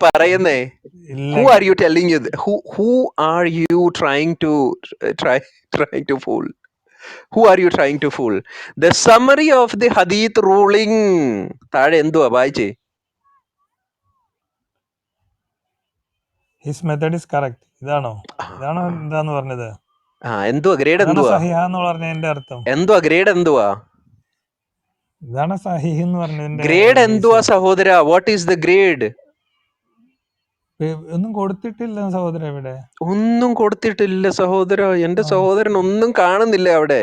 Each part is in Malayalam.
പറയുന്നേ? ഇല്ല. Who are you telling you? Who are you trying to trying to fool? Who are you trying to fool? The summary of the hadith ruling. താഴെ എന്തുവാ വായിച്ചേ? His method is correct. ഇതാണോ എന്താന്ന് പറഞ്ഞത്? എന്തുവാ ഗ്രേഡ്? ഇതാണ് എന്തുവാ സഹിഹ എന്ന് പറഞ്ഞതിന്റെ അർത്ഥം. എന്തുവാ ഗ്രേഡ്? എന്തുവാ ഇതാണ് സഹിഹ് എന്ന് പറഞ്ഞതിന്റെ ഗ്രേഡ്? എന്തുവാ സഹോദര? What is the grade? ഒന്നും കൊടുത്തിട്ടില്ല സഹോദര. ഇവിടെ ഒന്നും കൊടുത്തിട്ടില്ല സഹോദര. എന്റെ സഹോദരൻ ഒന്നും കാണുന്നില്ല അവിടെ.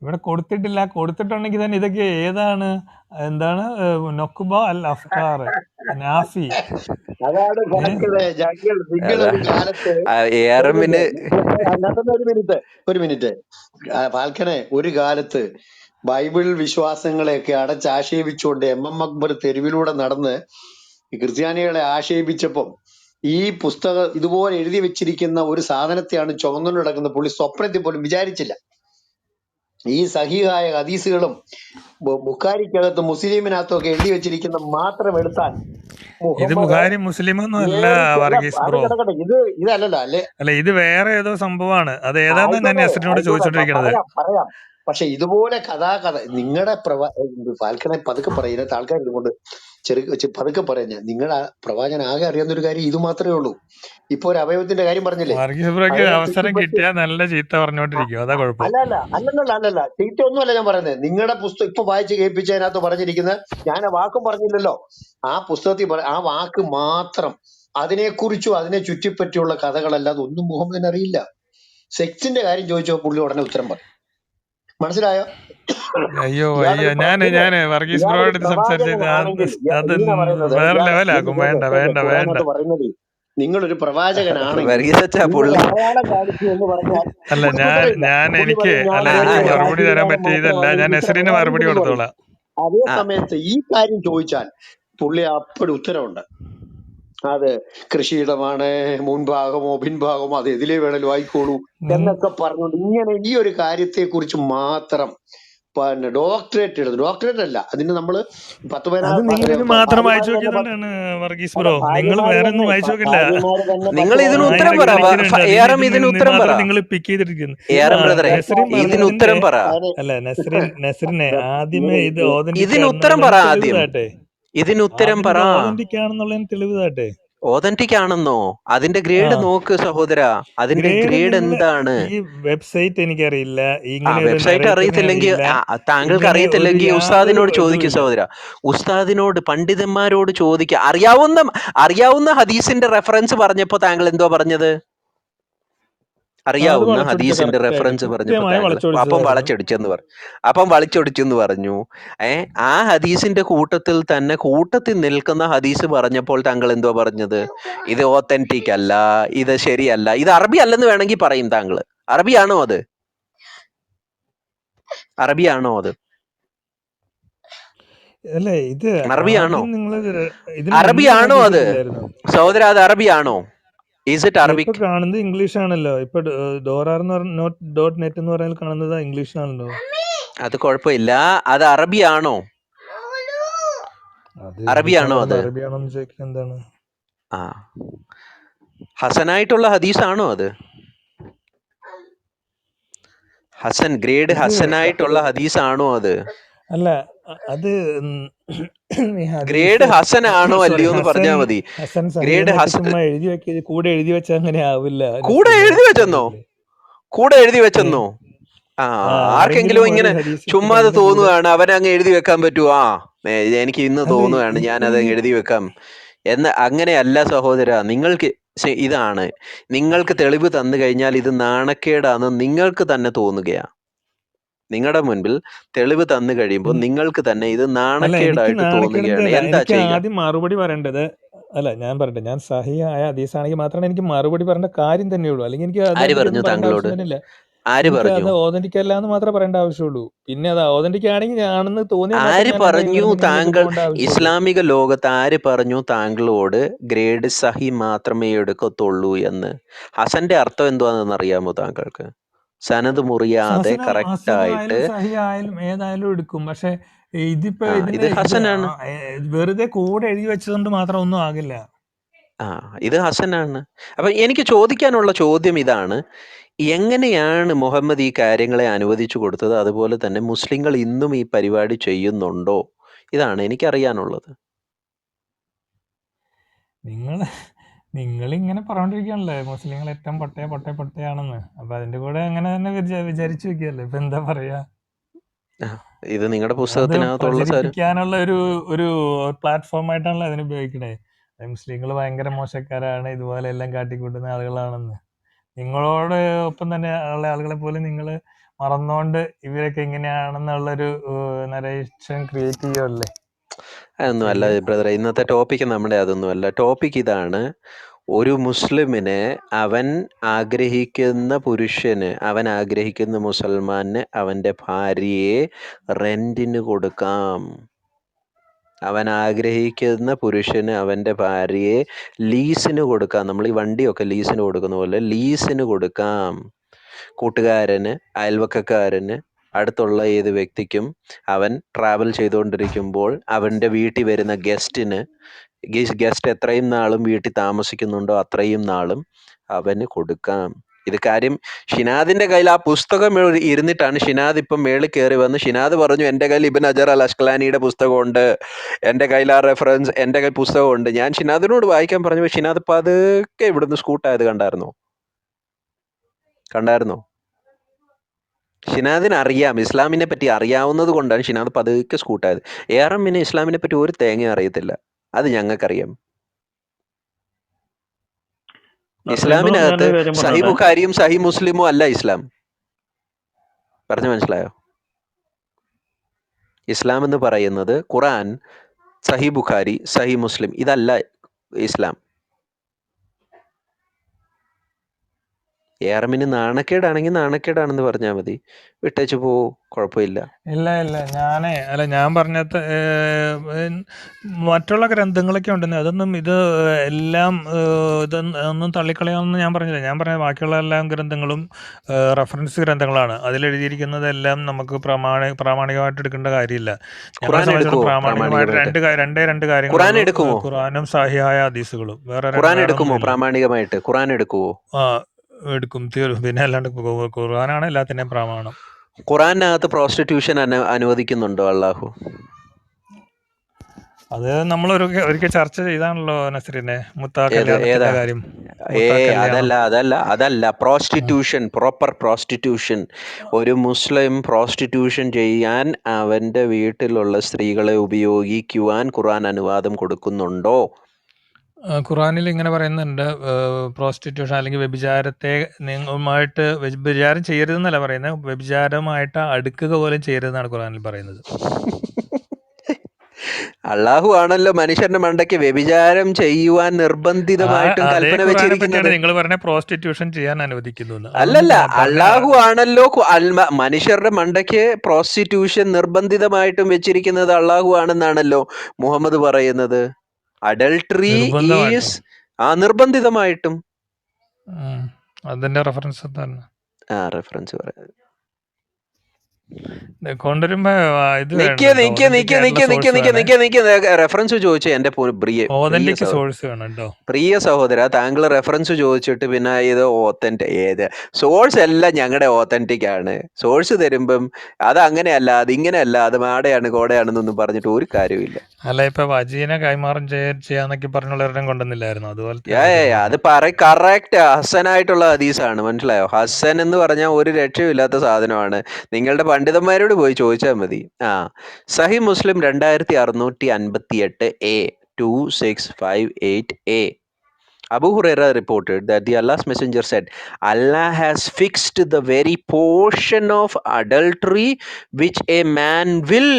ഇവിടെ കൊടുത്തിട്ടില്ല. കൊടുത്തിട്ടുണ്ടെങ്കിൽ തന്നെ ഇതൊക്കെ ഏതാണ്? എന്താണ്? നൊക്കുബ അൽ അഫ്കാർ, നാഫി. അതാണ് നിങ്ങളൊരു കാലത്ത് ഒരു മിനിറ്റ് ഫാൽക്കനെ, ഒരു കാലത്ത് ബൈബിൾ വിശ്വാസങ്ങളെയൊക്കെ അടച്ചാക്ഷേപിച്ചുകൊണ്ട് MM അക്ബർ തെരുവിലൂടെ നടന്ന് ക്രിസ്ത്യാനികളെ ആക്ഷേപിച്ചപ്പം ഈ പുസ്തകം ഇതുപോലെ എഴുതി വെച്ചിരിക്കുന്ന ഒരു സാധനത്തെയാണ് ചുമന്നുകൊണ്ട് നടക്കുന്ന പുള്ളി സ്വപ്നത്തിൽ പോലും വിചാരിച്ചില്ല. ഈ സഹീഹായ ഹദീസുകളും ബുഖാരിക്കകത്ത് മുസ്ലിമിനകത്തും ഒക്കെ എഴുതി വെച്ചിരിക്കുന്ന മാത്രം എടുത്താൽ ഇത് ബുഖാരി മുസ്ലിം ഒന്നും അല്ല വർഗീസ് ബ്രോ. ഇതല്ലല്ലോ അല്ലേ? അല്ല, ഇത് വേറെ ഏതോ സംഭവമാണ്. അത് ഏതാന്ന് ഞാൻ നസ്രിനോട് ചോദിച്ചോണ്ടിരിക്കുന്നത്. പറയാം. പക്ഷെ ഇതുപോലെ കഥ നിങ്ങളുടെ ഫാൽക്കനെ പതുക്കെ പറയുന്നത് ആൾക്കാർ ഇതുകൊണ്ട് പതുക്കെ പറയുന്നത്. നിങ്ങളുടെ പ്രവാചകൻ ആകെ അറിയാവുന്ന ഒരു കാര്യം ഇത് മാത്രമേ ഉള്ളൂ. ഇപ്പൊ ഒരു അവയവത്തിന്റെ കാര്യം പറഞ്ഞില്ലേ? വർഗീസ് ബ്രോക്ക് അവസരം കിട്ടിയാൽ നല്ല ചീത്ത പറഞ്ഞോണ്ടിരിക്കും. അതാ കുഴപ്പം. അല്ലല്ല ചീത്ത ഒന്നുമല്ല ഞാൻ പറയുന്നത്. നിങ്ങളുടെ പുസ്തകം ഇപ്പൊ വായിച്ച് കേൾപ്പിച്ചതിനകത്ത് പറഞ്ഞിരിക്കുന്നത്, ഞാൻ ആ വാക്കും പറഞ്ഞില്ലല്ലോ, ആ പുസ്തകത്തിൽ ആ വാക്ക് മാത്രം, അതിനെക്കുറിച്ചും അതിനെ ചുറ്റിപ്പറ്റിയുള്ള കഥകളല്ലാതെ ഒന്നും മുഹമ്മദിന് അറിയില്ല. സെക്സിന്റെ കാര്യം ചോദിച്ചോ പുള്ളി ഉടനെ ഉത്തരം പറയും. മനസ്സിലായോ? അയ്യോ ഞാന് വർഗീസ് ബ്രോയോട് സംസാരിച്ചത് അത് വേറെ ലെവലാകും. വേണ്ട. പറയുന്നത് നിങ്ങളൊരു പ്രവാചകനാണെങ്കിൽ അല്ല, എനിക്ക് മറുപടി തരാൻ പറ്റിയതല്ല. ഞാൻ നസ്രിന് മറുപടി കൊടുത്തോളാം. അതേ സമയത്ത് ഈ കാര്യം ചോദിച്ചാൽ പുള്ളി അപ്പോഴും ഉത്തരവുണ്ട്. അത് കൃഷിയിടമാണ്, മുൻഭാഗമോ പിൻഭാഗമോ, അത് എതിലേ വേണേലും ആയിക്കോളൂ എന്നൊക്കെ പറഞ്ഞുകൊണ്ട് ഇങ്ങനെ ഈ ഒരു കാര്യത്തെ കുറിച്ച് മാത്രം ഡോക്ടറേറ്റ് എഴുതും. ഡോക്ടറേറ്റ് അല്ല, അതിന് നമ്മള് 10 മാത്രം വായിച്ചു നോക്കിയതുകൊണ്ടാണ് വർഗീസ് ബ്രോ. നിങ്ങൾ വേറെ ഒന്നും വായിച്ചു നോക്കില്ല. നിങ്ങൾ ഇതിന് ഉത്തരം പറ. നിങ്ങൾ പിക്ക് ചെയ്തിരിക്കുന്നു. അല്ല, നസ്രിനെ ആദ്യമേ ഇത് ഇതിനുത്തരം പറ. ഓതന്റിക് ആണെന്നുള്ളതിന് തെളിവ് താട്ടെ. ഓതന്റിക് ആണെന്നോ? അതിന്റെ ഗ്രേഡ് നോക്ക് സഹോദര. അതിന്റെ ഗ്രേഡ് എന്താണ്? ഈ വെബ്സൈറ്റ് എനിക്കറിയില്ല. വെബ്സൈറ്റ് അറിയത്തില്ലെങ്കിൽ, താങ്കൾക്ക് അറിയത്തില്ലെങ്കിൽ ഉസ്താദിനോട് ചോദിക്കും സഹോദര. ഉസ്താദിനോട്, പണ്ഡിതന്മാരോട് ചോദിക്കുക. അറിയാവുന്ന ഹദീസിന്റെ റെഫറൻസ് പറഞ്ഞപ്പോ താങ്കൾ എന്തോ പറഞ്ഞത്? അറിയാവുന്ന ഹദീസിന്റെ റെഫറൻസ് പറഞ്ഞപ്പോ അപ്പം വളച്ചൊടിച്ചെന്ന് പറഞ്ഞു. ആ ഹദീസിന്റെ കൂട്ടത്തിൽ നിൽക്കുന്ന ഹദീസ് പറഞ്ഞപ്പോൾ താങ്കൾ എന്തോ പറഞ്ഞത്? ഇത് ഓത്തന്റിക് അല്ല, ഇത് ശരിയല്ല, ഇത് അറബി അല്ലെന്ന് വേണമെങ്കിൽ പറയും താങ്കൾ. അറബിയാണോ അത്? അറബിയാണോ അത്? അത് സഹോദര? അത് അറബിയാണോ? ഇപ്പൊ കാണുന്നത് ഇംഗ്ലീഷ് ആണല്ലോ. ഇപ്പൊ .net എന്ന് പറയുന്നത് കാണുന്നത് ഇംഗ്ലീഷ് ആണല്ലോ. അത് കുഴപ്പമില്ല. അത് അറബിയാണോ? അറബിയാണോ അത്? അറബിയാണോന്ന് ചോദിക്കുന്നത് എന്താണ്? ഹസനായിട്ടുള്ള ഹദീസാണോ അത്? ഗ്രേഡ് ഹസനായിട്ടുള്ള ഹദീസാണോ അത്? അല്ല, അത് ഗ്രേഡ് ഹസൻ ആണോ അല്ലയോ എന്ന് പറഞ്ഞാൽ മതി. ഗ്രേഡ് ഹസൻ കൂടെ എഴുതി വെച്ച അങ്ങനെ ആവില്ല. കൂടെ എഴുതി വെച്ചെന്നോ? ആർക്കെങ്കിലും ഇങ്ങനെ ചുമ്മാതെ തോന്നുകയാണ്, അവനങ്ങ് എഴുതി വെക്കാൻ പറ്റുമോ? എനിക്ക് ഇന്ന് തോന്നുകയാണ്, ഞാൻ അത് എഴുതി വെക്കാം എന്ന്. അങ്ങനെയല്ല സഹോദര. നിങ്ങൾക്ക് തെളിവ് തന്നു കഴിഞ്ഞാൽ ഇത് നാണക്കേടാന്ന് നിങ്ങൾക്ക് തന്നെ തോന്നുകയാ. നിങ്ങളുടെ മുൻപിൽ തെളിവ് തന്നു കഴിയുമ്പോൾ നിങ്ങൾക്ക് തന്നെ ഇത് നാണക്കേടായിട്ട് തോന്നുകയാണ്. എന്താ ചെയ്യുക? ആദ്യം മറുപടി പറയേണ്ടത്, അല്ല ഞാൻ പറയട്ടെ, ഞാൻ സഹിയായ ഹദീസാണെങ്കിൽ മാത്രമേ എനിക്ക് മറുപടി പറയേണ്ട കാര്യം തന്നെയുള്ളൂ. അല്ലെങ്കിൽ എനിക്ക് അത് ഓതന്റിക് അല്ല എന്ന് മാത്രമേ പറയേണ്ട ആവശ്യമുള്ളൂ. പിന്നെ അത് ഓതന്റിക് ആണെങ്കിൽ ആണെന്ന് തോന്നിയ ആര് പറഞ്ഞു? താങ്കൾ ഇസ്ലാമിക ലോകത്ത് ആര് പറഞ്ഞു താങ്കളോട് ഗ്രേഡ് സഹി മാത്രമേ എടുക്കത്തുള്ളൂ എന്ന്? ഹസന്റെ അർത്ഥം എന്തുവാണെന്ന് അറിയാമോ താങ്കൾക്ക്? സനത് മുറിയാതെ കറക്റ്റ് ആയിട്ട് സഹി ആയാലും ഏതായാലും എടുക്കും. പക്ഷെ ഇതിപ്പോ ഇത് ഇതിന് ഇത് ഹസനാണ്. വെറുതെ കൂടെ എഴുതി വെച്ചതുകൊണ്ട് മാത്രം ഒന്നും ആകില്ല. ഇത് ഹസനാണ്. അപ്പൊ എനിക്ക് ചോദിക്കാനുള്ള ചോദ്യം ഇതാണ്, എങ്ങനെയാണ് മുഹമ്മദ് ഈ കാര്യങ്ങളെ അനുവദിച്ചു കൊടുത്തത്? അതുപോലെ തന്നെ മുസ്ലിങ്ങൾ ഇന്നും ഈ പരിപാടി ചെയ്യുന്നുണ്ടോ? ഇതാണ് എനിക്കറിയാനുള്ളത്. നിങ്ങൾ ഇങ്ങനെ പറഞ്ഞോണ്ടിരിക്കുകയാണല്ലേ മുസ്ലിങ്ങൾ ഏറ്റവും പൊട്ടയാണെന്ന്. അപ്പൊ അതിന്റെ കൂടെ അങ്ങനെ തന്നെ വിചാരിച്ചു വെക്കുകയല്ലേ. ഇപ്പൊ എന്താ പറയാ, ഇത് നിങ്ങളുടെ അത് പുസ്തകത്തിനകത്തുള്ള പ്രചരിപ്പിക്കാനുള്ള ഒരു പ്ലാറ്റ്ഫോം ആയിട്ടാണല്ലോ അതിന് ഉപയോഗിക്കണേ. മുസ്ലിങ്ങൾ ഭയങ്കര മോശക്കാരാണ്, ഇതുപോലെ എല്ലാം കാട്ടിക്കൂട്ടുന്ന ആളുകളാണെന്ന്. നിങ്ങളോട് ഒപ്പം തന്നെ ഉള്ള ആളുകളെ പോലും നിങ്ങൾ മറന്നുകൊണ്ട് ഇവരൊക്കെ ഇങ്ങനെയാണെന്നുള്ളൊരു നരേഷൻ ക്രിയേറ്റ് ചെയ്യുമല്ലേ. അതൊന്നും അല്ല ബ്രദറെ, ഇന്നത്തെ ടോപ്പിക്ക് നമ്മുടെ അതൊന്നും അല്ല. ടോപ്പിക് ഇതാണ്, ഒരു മുസ്ലിമിന് അവൻ ആഗ്രഹിക്കുന്ന പുരുഷന്, അവൻ ആഗ്രഹിക്കുന്ന മുസൽമാന് അവൻ്റെ ഭാര്യയെ റെന്റിന് കൊടുക്കാം. അവൻ ആഗ്രഹിക്കുന്ന പുരുഷന് അവൻ്റെ ഭാര്യയെ ലീസിന് കൊടുക്കാം. നമ്മൾ ഈ വണ്ടിയൊക്കെ ലീസിന് കൊടുക്കുന്ന പോലെ ലീസിന് കൊടുക്കാം. കൂട്ടുകാരന്, അയൽവക്കക്കാരന്, അടുത്തുള്ള ഏത് വ്യക്തിക്കും അവൻ ട്രാവൽ ചെയ്തുകൊണ്ടിരിക്കുമ്പോൾ അവൻ്റെ വീട്ടിൽ വരുന്ന ഗസ്റ്റ് എത്രയും നാളും വീട്ടിൽ താമസിക്കുന്നുണ്ടോ അത്രയും നാളും അവന് കൊടുക്കാം. ഇത് കാര്യം ഷിനാദിന്റെ കയ്യിൽ ആ പുസ്തകം ഇരുന്നിട്ടാണ് ഷിനാദ് ഇപ്പം മേളിൽ കയറി വന്ന് ഷിനാദ് പറഞ്ഞു, എൻ്റെ കയ്യിൽ ഇബ്ൻ ഹജർ അൽ അസ്കലാനിയുടെ പുസ്തകമുണ്ട്, എൻ്റെ കയ്യിൽ ആ റെഫറൻസ്, എൻ്റെ കയ്യിൽ പുസ്തകമുണ്ട്. ഞാൻ ഷിനാദിനോട് വായിക്കാൻ പറഞ്ഞു, ഷിനാദ് പതുക്കെ ഇവിടുന്ന് സ്കൂട്ടായത് കണ്ടായിരുന്നോ? ഷിനാദിന് അറിയാം, ഇസ്ലാമിനെ പറ്റി അറിയാവുന്നത് കൊണ്ടാണ് ഷിനാദ് പതുക്കെ സ്കൂട്ടായത്. പിന്നെ ഇസ്ലാമിനെ പറ്റി ഒരു തേങ്ങ അറിയത്തില്ല, അത് ഞങ്ങൾക്കറിയാം. ഇസ്ലാമിനകത്ത് സഹി ബുഖാരിയും സഹി മുസ്ലിമും അല്ല ഇസ്ലാം. പറഞ്ഞു മനസ്സിലായോ? ഇസ്ലാം എന്ന് പറയുന്നത് ഖുറാൻ, സഹി ബുഖാരി, സഹി മുസ്ലിം, ഇതല്ല ഇസ്ലാം. ഏറമിന് നാണക്കേടാണെങ്കിൽ നാണക്കേടാണെന്ന് പറഞ്ഞാൽ മതി, വിട്ടേച്ചു പോ, കുഴപ്പമില്ല. ഞാൻ പറഞ്ഞത് മറ്റുള്ള ഗ്രന്ഥങ്ങളൊക്കെ ഉണ്ടെന്ന്, അതൊന്നും ഇത് എല്ലാം ഇതൊന്നും തള്ളിക്കളയാമെന്ന് ഞാൻ പറഞ്ഞില്ല. ഞാൻ പറഞ്ഞത് ബാക്കിയുള്ള എല്ലാ ഗ്രന്ഥങ്ങളും റെഫറൻസ് ഗ്രന്ഥങ്ങളാണ്. അതിലെഴുതിയിരിക്കുന്നതെല്ലാം നമുക്ക് പ്രാമാണികമായിട്ട് എടുക്കേണ്ട കാര്യമില്ല. പ്രാമാണികമായിട്ട് രണ്ട് കാര്യങ്ങൾ, ഖുറാനും സഹിഹായ ഹദീസുകളും. വേറെ പ്രാമാണികമായിട്ട് ഖുറാൻ എടുക്കുമോ? എടുക്കും, തീർക്കും. പിന്നെ അല്ലാണ്ട് ഖുർആനാണ് എല്ലാത്തിൻ്റെയും പ്രമാണം. ഖുറാനകത്ത് പ്രോസ്റ്റിറ്റ്യൂഷൻ അനുവദിക്കുന്നുണ്ടോ അള്ളാഹു? അത് നമ്മൾ ഒരിക്കൽ ചർച്ച ചെയ്താണല്ലോ നസ്രിനെ, കാര്യം. അതല്ല പ്രോസ്റ്റിറ്റ്യൂഷൻ, പ്രോപ്പർ പ്രോസ്റ്റിറ്റ്യൂഷൻ. ഒരു മുസ്ലിം പ്രോസ്റ്റിറ്റ്യൂഷൻ ചെയ്യാൻ അവന്റെ വീട്ടിലുള്ള സ്ത്രീകളെ ഉപയോഗിക്കുവാൻ ഖുറാൻ അനുവാദം കൊടുക്കുന്നുണ്ടോ? ഖുറാനിൽ ഇങ്ങനെ പറയുന്നുണ്ട്, പ്രോസ്റ്റിറ്റ്യൂഷൻ അല്ലെങ്കിൽ വ്യഭിചാരത്തെ വ്യഭിചാരം ചെയ്യരുതെന്നല്ല പറയുന്നത്, വ്യഭിചാരമായിട്ട് അടുക്കുക പോലും ചെയ്യരുതെന്നാണ് ഖുറാനിൽ പറയുന്നത്. അള്ളാഹു ആണല്ലോ മനുഷ്യന്റെ മണ്ടയ്ക്ക് വ്യഭിചാരം ചെയ്യുവാൻ നിർബന്ധിതമായിട്ടും കൽപ്പന വെച്ചിരിക്കുന്നത്. നിങ്ങൾ പറഞ്ഞ പ്രോസ്റ്റിറ്റ്യൂഷൻ ചെയ്യാൻ അനുവദിക്കുന്നു. അല്ലല്ല, അള്ളാഹു ആണല്ലോ മനുഷ്യരുടെ മണ്ടയ്ക്ക് പ്രോസ്റ്റിറ്റ്യൂഷൻ നിർബന്ധിതമായിട്ടും വെച്ചിരിക്കുന്നത് അള്ളാഹു ആണെന്നാണല്ലോ മുഹമ്മദ് പറയുന്നത്. അഡൾട്ടറി ഈസ് നിർബന്ധിതമായിട്ടും. അതിന്റെ റെഫറൻസ് എന്താണ്? റെഫറൻസ് പറയാം. കൊണ്ടുവരുമ്പോ റെഫറൻസ് ചോദിച്ചു എന്റെ പ്രിയ സഹോദര, താങ്കൾ റെഫറൻസ് ചോദിച്ചിട്ട് പിന്നെ ഇത് ഏത് സോഴ്സ് എല്ലാം ഞങ്ങളുടെ ഓത്തന്റിക് ആണ്. സോഴ്സ് തരുമ്പം അത് അങ്ങനെയല്ല, അത് ഇങ്ങനെയല്ല, അത് മാടയാണ് കോടയാണെന്നൊന്നും പറഞ്ഞിട്ട് ഒരു കാര്യമില്ല. അല്ല, ഇപ്പൊ വജീനെ കൈമാറും ചെയ്യാന്നൊക്കെ പറഞ്ഞുള്ളവരും കൊണ്ടുവന്നില്ലായിരുന്നു? അതുപോലെ അത് കറക്റ്റ് ഹസനായിട്ടുള്ള ഹദീസാണ്, മനസ്സിലായോ? ഹസൻ എന്ന് പറഞ്ഞാൽ ഒരു രക്ഷയില്ലാത്ത സാധനമാണ്. നിങ്ങളുടെ പണ്ഡിതന്മാരോട് പോയി ചോദിച്ചാൽ മതി. സഹി മുസ്ലിം 2658 A 2658 A. Abu Huraira reported that the Allah's messenger said, Allah has fixed the very portion of adultery which a man will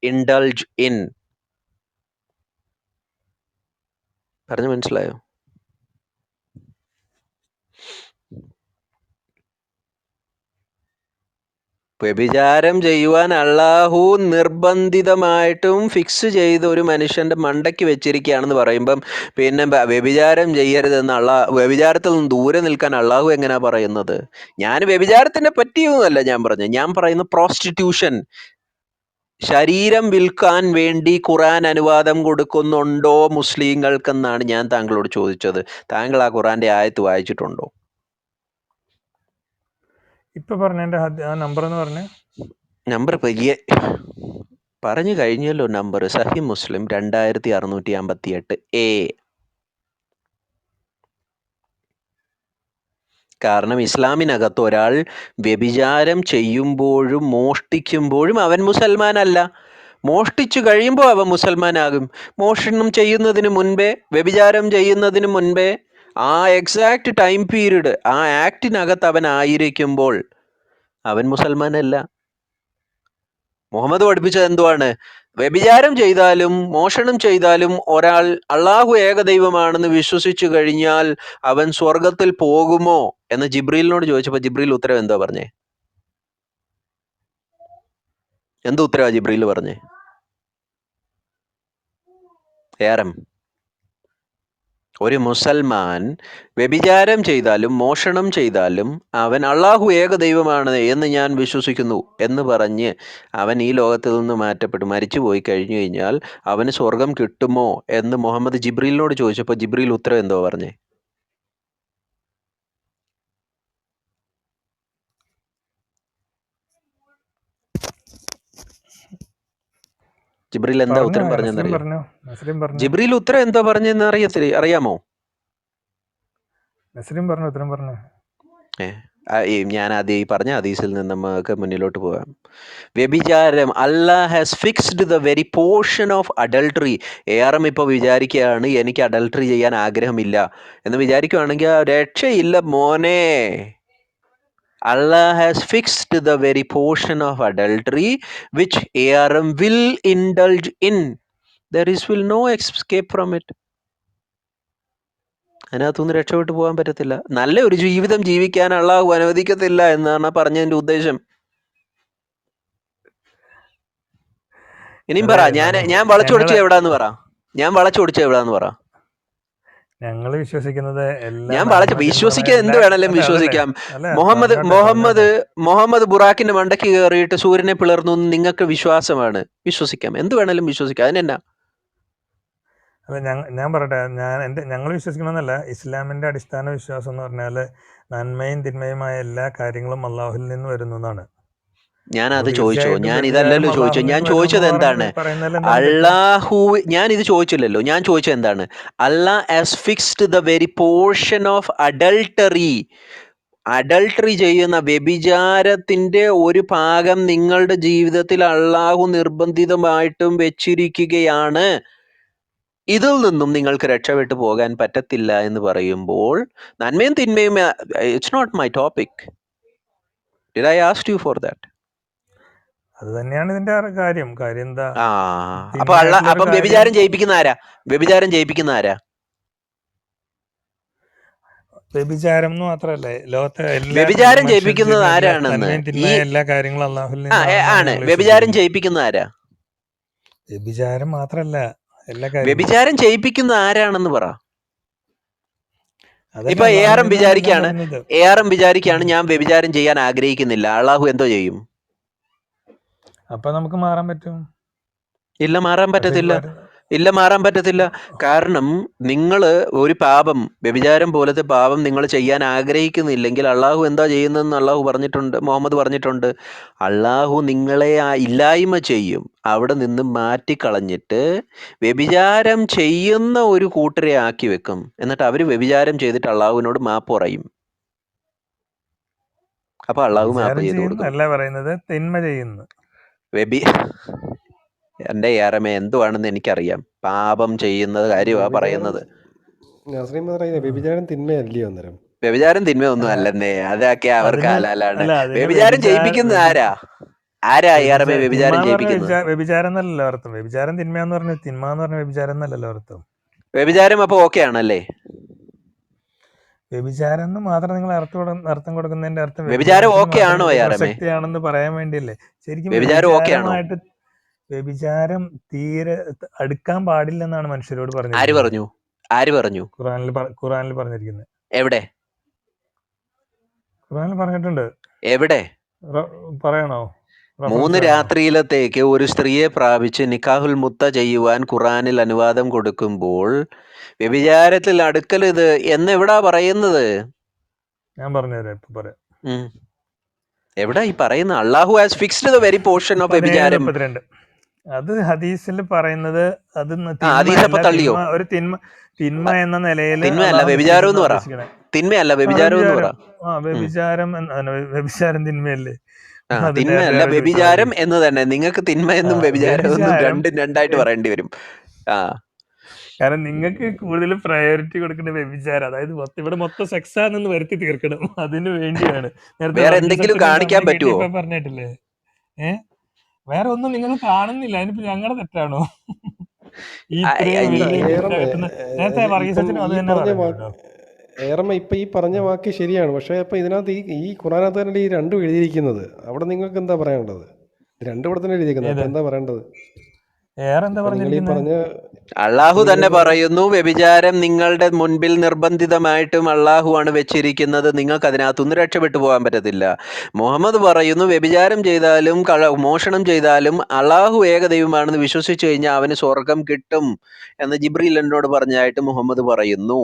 indulge in. പറഞ്ഞു മനസ്സിലായോ? വ്യഭിചാരം ചെയ്യുവാൻ അള്ളാഹു നിർബന്ധിതമായിട്ടും ഫിക്സ് ചെയ്ത് ഒരു മനുഷ്യന്റെ മണ്ടയ്ക്ക് വെച്ചിരിക്കുകയാണെന്ന് പറയുമ്പം പിന്നെ വ്യഭിചാരം ചെയ്യരുതെന്ന് വ്യഭിചാരത്തിൽ നിന്ന് ദൂരെ നിൽക്കാൻ അള്ളാഹു എങ്ങനെയാ പറയുന്നത്? ഞാൻ വ്യഭിചാരത്തിനെ പറ്റിയൊന്നുമല്ല ഞാൻ പറഞ്ഞു, ഞാൻ പറയുന്ന പ്രോസ്റ്റിറ്റ്യൂഷൻ. ശരീരം വിൽക്കാൻ വേണ്ടി ഖുറാൻ അനുവാദം കൊടുക്കുന്നുണ്ടോ മുസ്ലിങ്ങൾക്കെന്നാണ് ഞാൻ താങ്കളോട് ചോദിച്ചത്. താങ്കൾ ആ ഖുറാന്റെ ആയത്ത് വായിച്ചിട്ടുണ്ടോ? ഇപ്പൊ പറഞ്ഞ ആ നമ്പർ എന്ന് പറഞ്ഞ നമ്പർ പറഞ്ഞു കഴിഞ്ഞല്ലോ. നമ്പർ സഹി മുസ്ലിം 2658 A. കാരണം ഇസ്ലാമിനകത്ത് ഒരാൾ വ്യഭിചാരം ചെയ്യുമ്പോഴും മോഷ്ടിക്കുമ്പോഴും അവൻ മുസൽമാനല്ല. മോഷ്ടിച്ചു കഴിയുമ്പോൾ അവൻ മുസൽമാനാകും. മോഷണം ചെയ്യുന്നതിന് മുൻപേ, വ്യഭിചാരം ചെയ്യുന്നതിന് മുൻപേ, ആ എക്സാക്ട് ടൈം പീരീഡ്, ആ ആക്ടിനകത്ത് അവൻ ആയിരിക്കുമ്പോൾ അവൻ മുസൽമാനല്ല. മുഹമ്മദ് പഠിപ്പിച്ചത് എന്തുവാണ്? വ്യഭിചാരം ചെയ്താലും മോഷണം ചെയ്താലും ഒരാൾ അള്ളാഹു ഏകദൈവമാണെന്ന് വിശ്വസിച്ചു കഴിഞ്ഞാൽ അവൻ സ്വർഗത്തിൽ പോകുമോ എന്ന് ജിബ്രീലിനോട് ചോദിച്ചപ്പോൾ ജിബ്രീൽ ഉത്തരം എന്താ പറഞ്ഞേ? എന്ത് ഉത്തരവാ ജിബ്രീൽ പറഞ്ഞേ? ഒരു മുസൽമാൻ വ്യഭിചാരം ചെയ്താലും മോഷണം ചെയ്താലും അവൻ അള്ളാഹു ഏകദൈവമാണ് എന്ന് ഞാൻ വിശ്വസിക്കുന്നു എന്ന് പറഞ്ഞ് അവൻ ഈ ലോകത്തിൽ നിന്ന് മാറ്റപ്പെട്ടു മരിച്ചു പോയി കഴിഞ്ഞു കഴിഞ്ഞാൽ അവന് സ്വർഗം കിട്ടുമോ എന്ന് മുഹമ്മദ് ജിബ്രീലിനോട് ചോദിച്ചപ്പോൾ ജിബ്രീൽ ഉത്തരം എന്തോ പറഞ്ഞേ? ജിബ്രീൽ എന്താ ഉത്തരം പറഞ്ഞെന്നറിയാം? ജിബ്രീൽ ഉത്തരം എന്തോ പറഞ്ഞെന്ന് അറിയാമോ? ഉത്തരം പറഞ്ഞു. ഞാൻ ആദ്യം പറഞ്ഞ ഹദീസിൽ നിന്ന് നമുക്ക് മുന്നിലോട്ട് പോകാം. വ്യഭിചാരം, Allah has fixed the very portion of adultery. ഏറം ഇപ്പോൾ വിചാരിക്കുകയാണ് എനിക്ക് അഡൾട്ടറി ചെയ്യാൻ ആഗ്രഹമില്ല എന്ന് വിചാരിക്കുകയാണെങ്കിൽ രക്ഷയില്ല മോനെ. Allah has fixed the very portion of adultery which ARM will indulge in. There will no escape from it. അതിനകത്തുനിന്ന് രക്ഷപ്പെട്ടു പോകാൻ പറ്റത്തില്ല. നല്ല ഒരു ജീവിതം ജീവിക്കാൻ അള്ളാഹു അനുവദിക്കത്തില്ല എന്നാണ് പറഞ്ഞതിന്റെ ഉദ്ദേശം. ഇനിയും പറ. ഞാൻ വളച്ചൊടിച്ച എവിടാന്ന് പറ. ഞങ്ങൾ വിശ്വസിക്കുന്നത് ഞാൻ വിശ്വസിക്കാൻ എന്ത് വേണേലും വിശ്വസിക്കാം. മുഹമ്മദ് ബുറാക്കിന്റെ മണ്ടയ്ക്ക് കയറിയിട്ട് സൂര്യനെ പിളർന്നു നിങ്ങൾക്ക് വിശ്വാസമാണ്. വിശ്വസിക്കാം, എന്ത് വേണേലും വിശ്വസിക്കാം. അതിനെന്നാ? അല്ല, ഞാൻ പറയട്ടെ, ഞങ്ങൾ വിശ്വസിക്കണമെന്നല്ല. ഇസ്ലാമിന്റെ അടിസ്ഥാന വിശ്വാസം എന്ന് പറഞ്ഞാൽ നന്മയും തിന്മയുമായ എല്ലാ കാര്യങ്ങളും അള്ളാഹുവിൽ നിന്ന് വരുന്നു എന്നാണ്. ഞാനത് ചോദിച്ചോ? ഞാൻ ഇതല്ലല്ലോ ചോദിച്ചോ. ഞാൻ ചോദിച്ചത് എന്താണ്? ഞാൻ ഇത് ചോദിച്ചില്ലല്ലോ. ഞാൻ ചോദിച്ചത് എന്താണ്? Allah has fixed the very portion of adultery. Adultery ചെയ്യുന്ന വ്യഭിചാരത്തിന്റെ ഒരു ഭാഗം നിങ്ങളുടെ ജീവിതത്തിൽ അള്ളാഹു നിർബന്ധിതമായിട്ടും വെച്ചിരിക്കുകയാണ്. ഇതിൽ നിന്നും നിങ്ങൾക്ക് രക്ഷപ്പെട്ടു പോകാൻ പറ്റത്തില്ല എന്ന് പറയുമ്പോൾ നന്മയും തിന്മയും, it's not my topic. Did I ask you for that? അത് തന്നെയാണ് ഇതിന്റെ കാര്യം എന്താ? അപ്പം വ്യഭിചാരം ചെയ്യിപ്പിക്കുന്ന ആരാ? വ്യഭിചാരം എന്ന് മാത്രമല്ല, ലോകത്തെ വ്യഭിചാരം ചെയ്യിപ്പിക്കുന്നത് ആരാണെന്ന് എല്ലാ കാര്യങ്ങളും അള്ളാഹുവിൽ ആണ്. വ്യഭിചാരം ചെയ്യിപ്പിക്കുന്ന ആരാ? വ്യഭിചാരം മാത്രല്ല, എല്ലാ കാര്യങ്ങളും. വ്യഭിചാരം ചെയ്യിപ്പിക്കുന്ന ആരാണെന്ന് പറ. ഇപ്പൊ ARM വിചാരിക്കാണ് ഞാൻ വ്യഭിചാരം ചെയ്യാൻ ആഗ്രഹിക്കുന്നില്ല. അള്ളാഹു എന്തോ ചെയ്യും? അപ്പൊ നമുക്ക് മാറാൻ പറ്റും? ഇല്ല, മാറാൻ പറ്റത്തില്ല. കാരണം നിങ്ങൾ ഒരു പാപം, വ്യഭിചാരം പോലത്തെ പാപം നിങ്ങൾ ചെയ്യാൻ ആഗ്രഹിക്കുന്നില്ലെങ്കിൽ അള്ളാഹു എന്താ ചെയ്യുന്നതെന്ന് അള്ളാഹു പറഞ്ഞിട്ടുണ്ട്, മുഹമ്മദ് പറഞ്ഞിട്ടുണ്ട്. അള്ളാഹു നിങ്ങളെ ഇല്ലായ്മ ചെയ്യും. അവിടെ നിന്ന് മാറ്റിക്കളഞ്ഞിട്ട് വ്യഭിചാരം ചെയ്യുന്ന ഒരു കൂട്ടരെ ആക്കി വെക്കും. എന്നിട്ട് അവര് വ്യഭിചാരം ചെയ്തിട്ട് അള്ളാഹുവിനോട് മാപ്പ് പറയും. അപ്പൊ അള്ളാഹു മാപ്പ് ചെയ്ത് കൊടുക്കും. അല്ല പറയുന്നത്, തിന്മ ചെയ്യുന്നു. എന്റെ ARM എന്തുവാണെന്ന് എനിക്കറിയാം. പാപം ചെയ്യുന്നത് കാര്യമാ പറയുന്നത്. വ്യഭിചാരം തിന്മയല്ലയോ? അന്നേരം വ്യഭിചാരം തിന്മയൊന്നും അല്ലെന്നേ. അതൊക്കെ അവർക്ക് ഹലാലാണ്. വ്യഭിചാരം ചെയ്യിപ്പിക്കുന്ന ആരാ? ARM വ്യഭിചാരം ചെയ്യിപ്പിക്കുന്നത്? വ്യഭിചാരം എന്നല്ലല്ലോ അർത്ഥം. വ്യഭിചാരം തിന്മയെന്ന് പറഞ്ഞു, തിന്മ എന്ന് പറഞ്ഞ വ്യഭിചാരം എന്നല്ലല്ലോ അർത്ഥം. വ്യഭിചാരം അപ്പൊ ഓക്കെ ആണല്ലേ? വ്യഭിചാരം എന്ന് മാത്രം നിങ്ങൾ അർത്ഥം കൊടുക്കുന്നതിന്റെ അർത്ഥം വ്യഭിചാരം ഓക്കെ ആണോ? ശക്തിയാണെന്ന് പറയാൻ വേണ്ടിയല്ലേ? ശരിക്കും വ്യഭിചാരം തീരെ അടുക്കാൻ പാടില്ലെന്നാണ് മനുഷ്യരോട് പറഞ്ഞത്. ആര് പറഞ്ഞു? ഖുറാനിൽ പറഞ്ഞിരിക്കുന്നത്. എവിടെ? ഖുറാനിൽ പറഞ്ഞിട്ടുണ്ട്. എവിടെ പറയണോ? 3 റഫറൻസ് വേണോ? രാത്രിയിലത്തേക്ക് ഒരു സ്ത്രീയെ പ്രാപിച്ച് നിക്കാഹുൽ മുത്ത ചെയ്യുവാൻ ഖുറാനിൽ അനുവാദം കൊടുക്കുമ്പോൾ വ്യഭിചാരത്തിൽ അടുക്കരുത് എന്നെവിടാ പറയുന്നത്? ഞാൻ പറഞ്ഞുതരാം, ഇപ്പൊ പറയാം. ഉം. എവിടാ ഈ പറയുന്ന? Allah has fixed the very portion of 17 വ്യഭിചാരം. 32 അത് ഹദീസിൽ പറയുന്നത്. അത് ഹദീസ് അപ്പൊ തിന്മയല്ല, തള്ളിയോ? ഒരു തിന്മ എന്ന നിലയിൽ തിന്മയല്ല, അള്ളാഹു വ്യഭിചാരം എന്ന് നിശ്ചയിച്ചെന്ന് പറ. ഉദ്ദേശിക്കണേ. തിന്മയല്ല, വ്യഭിചാരം എന്ന് പറ. വ്യഭിചാരം വ്യഭിചാരം തിന്മയല്ലേ? അത് തിന്മയല്ല, നേരെ വ്യഭിചാരം എന്ന് തന്നെ. നിങ്ങൾക്ക് തിന്മയെന്നും വ്യഭിചാരം എന്നും വ്യഭിചാരം രണ്ടായിട്ട് പറയേണ്ടി വരും. കാരണം നിങ്ങൾക്ക് കൂടുതൽ പ്രയോറിറ്റി കൊടുക്കേണ്ട വ്യഭിചാരം, അതായത് ഇവിടെ മൊത്തം സെക്സ് ആണെന്ന് വരുത്തി തീർക്കണം. അതിനു വേണ്ടിയാണ് വേറെ എന്തെങ്കിലും കാണിക്കാൻ പറ്റുമോ? പറഞ്ഞിട്ടില്ലേ? വേറെ ഒന്നും നിങ്ങൾ കാണുന്നില്ല, അതിനിപ്പോ ഞങ്ങളുടെ തെറ്റാണോ? ഈ ഇത്രയും വലിയ നേരത്തെ വർഗീസത്തിനും അത് തന്നെ പറഞ്ഞല്ലോ. ഏറമ്മ ഇപ്പൊ ഈ പറഞ്ഞ വാക്ക് ശരിയാണ്. പക്ഷെ ഇപ്പൊ ഇതിനകത്ത് ഈ ഖുറാനകത്ത് തന്നെ ഈ രണ്ടും എഴുതിയിരിക്കുന്നത്. അവിടെ നിങ്ങൾക്ക് എന്താ പറയാനുള്ളത്? രണ്ടും ഇവിടെ തന്നെ എഴുതിയിരിക്കുന്നത്. അപ്പൊ എന്താ പറയേണ്ടത്? അള്ളാഹു തന്നെ പറയുന്നു, വ്യഭിചാരം നിങ്ങളുടെ മുൻപിൽ നിർബന്ധിതമായിട്ടും അള്ളാഹുവാണ് വെച്ചിരിക്കുന്നത്, നിങ്ങൾക്ക് അതിനകത്തുനിന്ന് രക്ഷപ്പെട്ടു പോകാൻ പറ്റത്തില്ല. മുഹമ്മദ് പറയുന്നു, വ്യഭിചാരം ചെയ്താലും മോഷണം ചെയ്താലും അള്ളാഹു ഏകദൈവമാണെന്ന് വിശ്വസിച്ചു കഴിഞ്ഞാൽ അവന് സ്വർഗം കിട്ടും എന്ന് ജിബ്രീൽ എന്നോട് പറഞ്ഞായിട്ട് മുഹമ്മദ് പറയുന്നു.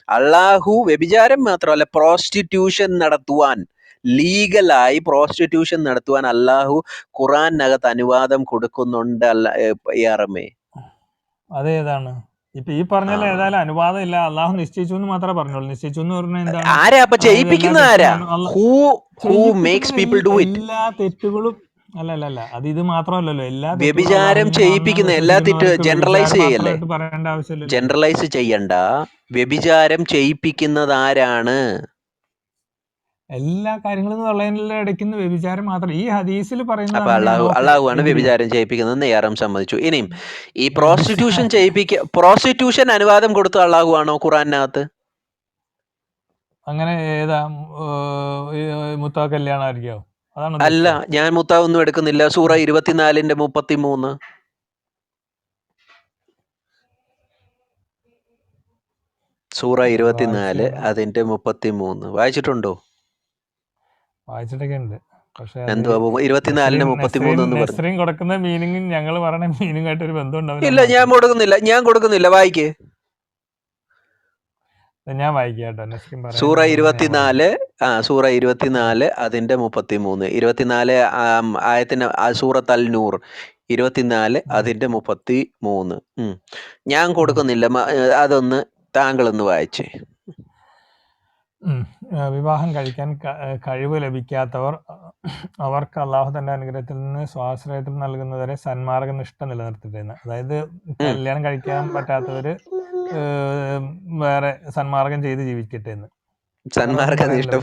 അള്ളാഹു വ്യഭിചാരം മാത്രമല്ല, പ്രോസ്റ്റിറ്റ്യൂഷൻ നടത്തുവാൻ, ലീഗലായി പ്രോസ്റ്റിറ്റ്യൂഷൻ നടത്തുവാൻ അള്ളാഹു ഖുറാനകത്ത് അനുവാദം കൊടുക്കുന്നുണ്ട്. ARMA അതേതാണ്? ഇപ്പൊ ഈ പറഞ്ഞാൽ ഏതായാലും അനുവാദം ഇല്ല, അള്ളാഹു നിശ്ചയിച്ചു എന്ന് മാത്രമേ പറഞ്ഞോളൂ. നിശ്ചയിച്ചു എന്ന് പറഞ്ഞാൽ എന്താണ്? ആരാ അപ്പൊ ചെയ്യിപ്പിക്കുന്ന? ആരാ? Who makes people do it? എല്ലാ തെറ്റുകളും അല്ല അത് ഇത് മാത്രമല്ലല്ലോ. എല്ലാ വ്യഭിചാരം ചെയ്യിപ്പിക്കുന്ന എല്ലാ തെറ്റ് ജനറലൈസ് ചെയ്യല്ലേ? പറയേണ്ട ആവശ്യമില്ല. ജനറലൈസ് ചെയ്യണ്ട. വ്യഭിചാരം ചെയ്യിപ്പിക്കുന്നത് ആരാണ്? എല്ലാ കാര്യങ്ങളും ഇടയ്ക്കുന്ന വ്യഭിചാരം മാത്രം ഈ ഹദീസിൽ പറയുന്നത്. അപ്പൊ അള്ളാഹുവാണ് വ്യഭിചാരം ചെയ്യിപ്പിക്കുന്നത് ARM സമ്മതിച്ചു. ഇനിയും ഈ പ്രോസ്റ്റിറ്റ്യൂഷൻ അനുവാദം കൊടുത്ത അള്ളാഹുവാണോ ഖുറാനകത്ത്? അങ്ങനെ ഏതാ? മുത്താ കല്യാണമായിരിക്കോ? അല്ല, ഞാൻ മുത്താ ഒന്നും എടുക്കുന്നില്ല. സൂറ 24:33. സൂറ 24 അതിന്റെ 33 വായിച്ചിട്ടുണ്ടോ? വായിച്ചിട്ടൊക്കെ ഉണ്ട്. എന്തുവാ 24:33 എന്ന് പറഞ്ഞു? കൊടുക്കുന്ന മീനിങ് ഞങ്ങൾ പറയുന്ന മീനിങ്ങായിട്ട് ഒരു ബന്ധം ഉണ്ടാവില്ല. ഇല്ല, ഞാൻ കൊടുക്കുന്നില്ല. വായിക്കേ, ഞാൻ വായിക്കാം. സൂറ 24 സൂറ 24 അതിന്റെ 33. 24 ആയത്തിന് സൂറത്ത് അൽ നൂർ 24 അതിന്റെ 33. ഞാൻ കൊടുക്കുന്നില്ല. അതൊന്ന് താങ്കളൊന്ന് വായിച്ചേ. വിവാഹം കഴിക്കാൻ കഴിവ് ലഭിക്കാത്തവർ അവർക്ക് അള്ളാഹു തന്റെ അനുഗ്രഹത്തിൽ നിന്ന് സ്വാശ്രയത്വം നൽകുന്നവരെ സന്മാർഗ നിഷ്ഠ നിലനിർത്തിയിരുന്ന, അതായത് കല്യാണം കഴിക്കാൻ പറ്റാത്തവര് വേറെ സന്മാർഗം ചെയ്ത് ജീവിക്കട്ടെ എന്ന്. സന്മാർഗ നിഷ്ഠ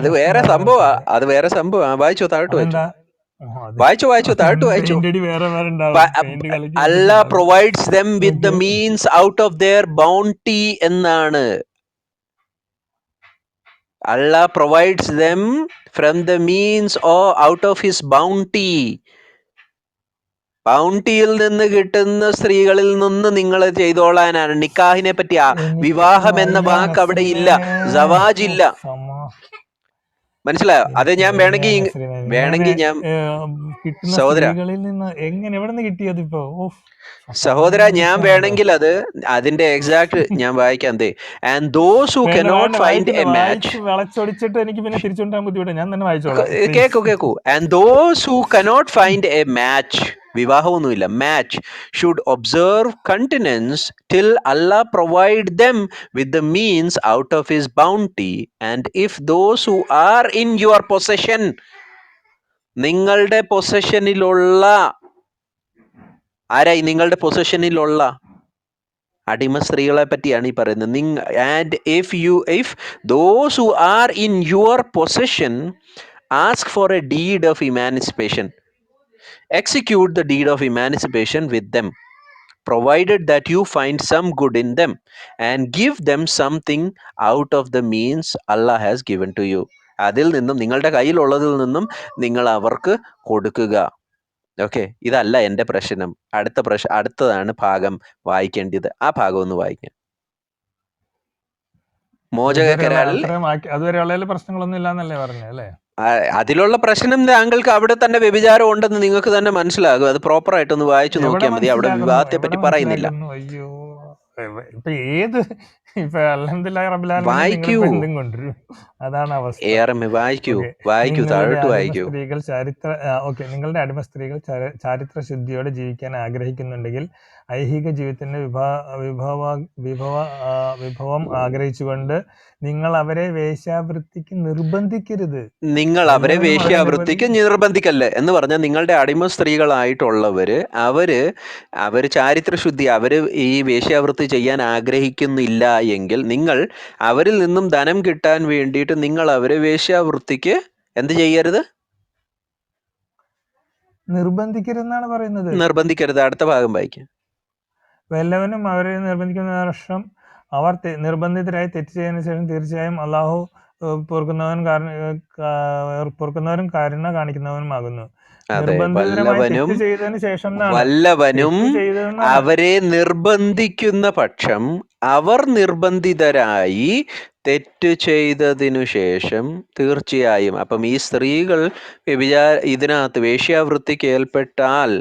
അത് വേറെ സംഭവം. അത് വേറെ സംഭവം. വായിച്ചോ, താഴോട്ട് വായിച്ചോ. താഴോട്ട് വായിച്ചോ. Allah provides them with the means out of their bounty എന്നാണ്. Allah provides them from the means or out of his bounty. ബൗണ്ടിയിൽ നിന്ന് കിട്ടുന്ന സ്ത്രീകളിൽ നിന്ന് നിങ്ങൾ ചെയ്തോളാനാണ്. നിക്കാഹിനെ പറ്റി, വിവാഹം എന്ന വാക്ക് അവിടെ ഇല്ല, സവാജ് ഇല്ല. മനസ്സിലായോ? അത് ഞാൻ വേണമെങ്കിൽ ഞാൻ സഹോദര ഞാൻ വേണമെങ്കിൽ അതിന്റെ എക്സാക്ട് ഞാൻ വായിക്കാം. And those who cannot find a match, കേക്കൂ. And those who cannot find a match, വിവാഹമൊന്നുമില്ല, match, should observe continence till Allah provide them with the means out of his bounty. And if those who are in your possession, നിങ്ങളുടെ പൊസഷനിലുള്ള, ആരായി നിങ്ങളുടെ പൊസഷനിലുള്ള? അടിമ സ്ത്രീകളെ പറ്റിയാണ് ഈ പറയുന്നത്. And if those who are in your possession ask for a deed of emancipation, execute the deed of emancipation with them, provided that you find some good in them, and give them something out of the means Allah has given to you. അതിൽ നിന്നും, നിങ്ങളുടെ കയ്യിലുള്ളതിൽ നിന്നും നിങ്ങൾ അവർക്ക് കൊടുക്കുക. ഓക്കെ, ഇതല്ല എൻ്റെ പ്രശ്നം. അടുത്തതാണ് ഭാഗം വായിക്കേണ്ടത്. ആ ഭാഗം ഒന്ന് വായിക്കാം. മോചക കരാറിൽ അതുവരെ പ്രശ്നങ്ങളൊന്നും ഇല്ലാന്നല്ലേ പറഞ്ഞേ, അല്ലേ? അതിലുള്ള പ്രശ്നം താങ്കൾക്ക് അവിടെ തന്നെ വ്യഭിചാരം ഉണ്ടെന്ന് നിങ്ങൾക്ക് തന്നെ മനസ്സിലാകും. അത് പ്രോപ്പറായിട്ടൊന്ന് വായിച്ചു എവിടെ നോക്കിയാൽ മതി. അവിടെ മനസ്സിലാകുന്നു, വിവാഹത്തെ എവിടെ പറ്റി പറയുന്നില്ല. മനസ്സിലാക്കുന്നു? അയ്യോ, ഇപ്പൊ ഏത് ഇപ്പൊ അൽഹംദുലില്ലാഹി റബ്ബിൽ ആലമീൻ വായിക്കൂ, നിങ്ങളിപ്പോ എന്തും കൊണ്ടുവരും, അതാണ് അവസ്ഥ. ഏറെ വായിക്കൂ, ഓക്കെ, വായിക്കൂ, നിങ്ങളുടെ താഴോട്ട് അടിമ വായിക്കൂ. സ്ത്രീകൾ നിങ്ങളുടെ അടിമ സ്ത്രീകൾ ചാരിത്ര ശുദ്ധിയോടെ ജീവിക്കാൻ ആഗ്രഹിക്കുന്നുണ്ടെങ്കിൽ ഐഹിക ജീവിതത്തിന്റെ വിഭവം ആഗ്രഹിച്ചുകൊണ്ട് നിങ്ങൾ അവരെ വേശ്യാവൃത്തിക്ക് നിർബന്ധിക്കരുത്. നിങ്ങൾ അവരെ വല്ലവനും അവരെ വേശ്യാവൃത്തിക്ക് നിർബന്ധിക്കല്ലേ എന്ന് പറഞ്ഞാൽ നിങ്ങളുടെ അടിമ സ്ത്രീകളായിട്ടുള്ളവര് അവര് ചാരിത്രശുദ്ധി, അവര് ഈ വേശ്യാവൃത്തി ചെയ്യാൻ ആഗ്രഹിക്കുന്നില്ല എങ്കിൽ നിങ്ങൾ അവരിൽ നിന്നും ധനം കിട്ടാൻ വേണ്ടിയിട്ട് നിങ്ങൾ അവരെ വേശ്യാവൃത്തിക്ക് എന്ത് ചെയ്യരുത്? നിർബന്ധിക്കരുതെന്നാണ് പറയുന്നത്. നിർബന്ധിക്കരുത്. അടുത്ത ഭാഗം വായിക്കാം. വല്ലവനും അവരെ നിർബന്ധിക്കുന്ന വർഷം അവർ നിർബന്ധിതരായി തെറ്റ് ചെയ്തതിനു ശേഷം തീർച്ചയായും അള്ളാഹു പൊറുക്കുന്നവരും കരുണ കാണിക്കുന്നവനുമാകുന്നു. അതെ, നിർബന്ധിതരമായി തെറ്റ് ചെയ്തതിനു ശേഷം വല്ലവനും തെറ്റ് ചെയ്തതെന്നാണ്. അവരെ നിർബന്ധിക്കുന്ന പക്ഷം അവർ നിർബന്ധിതരായി തെറ്റ് ചെയ്തതിനു ശേഷം തീർച്ചയായും. അപ്പം ഈ സ്ത്രീകൾ ഇതിനകത്ത് വേശ്യാവൃത്തിക്ക് ഏൽപ്പെട്ടാൽ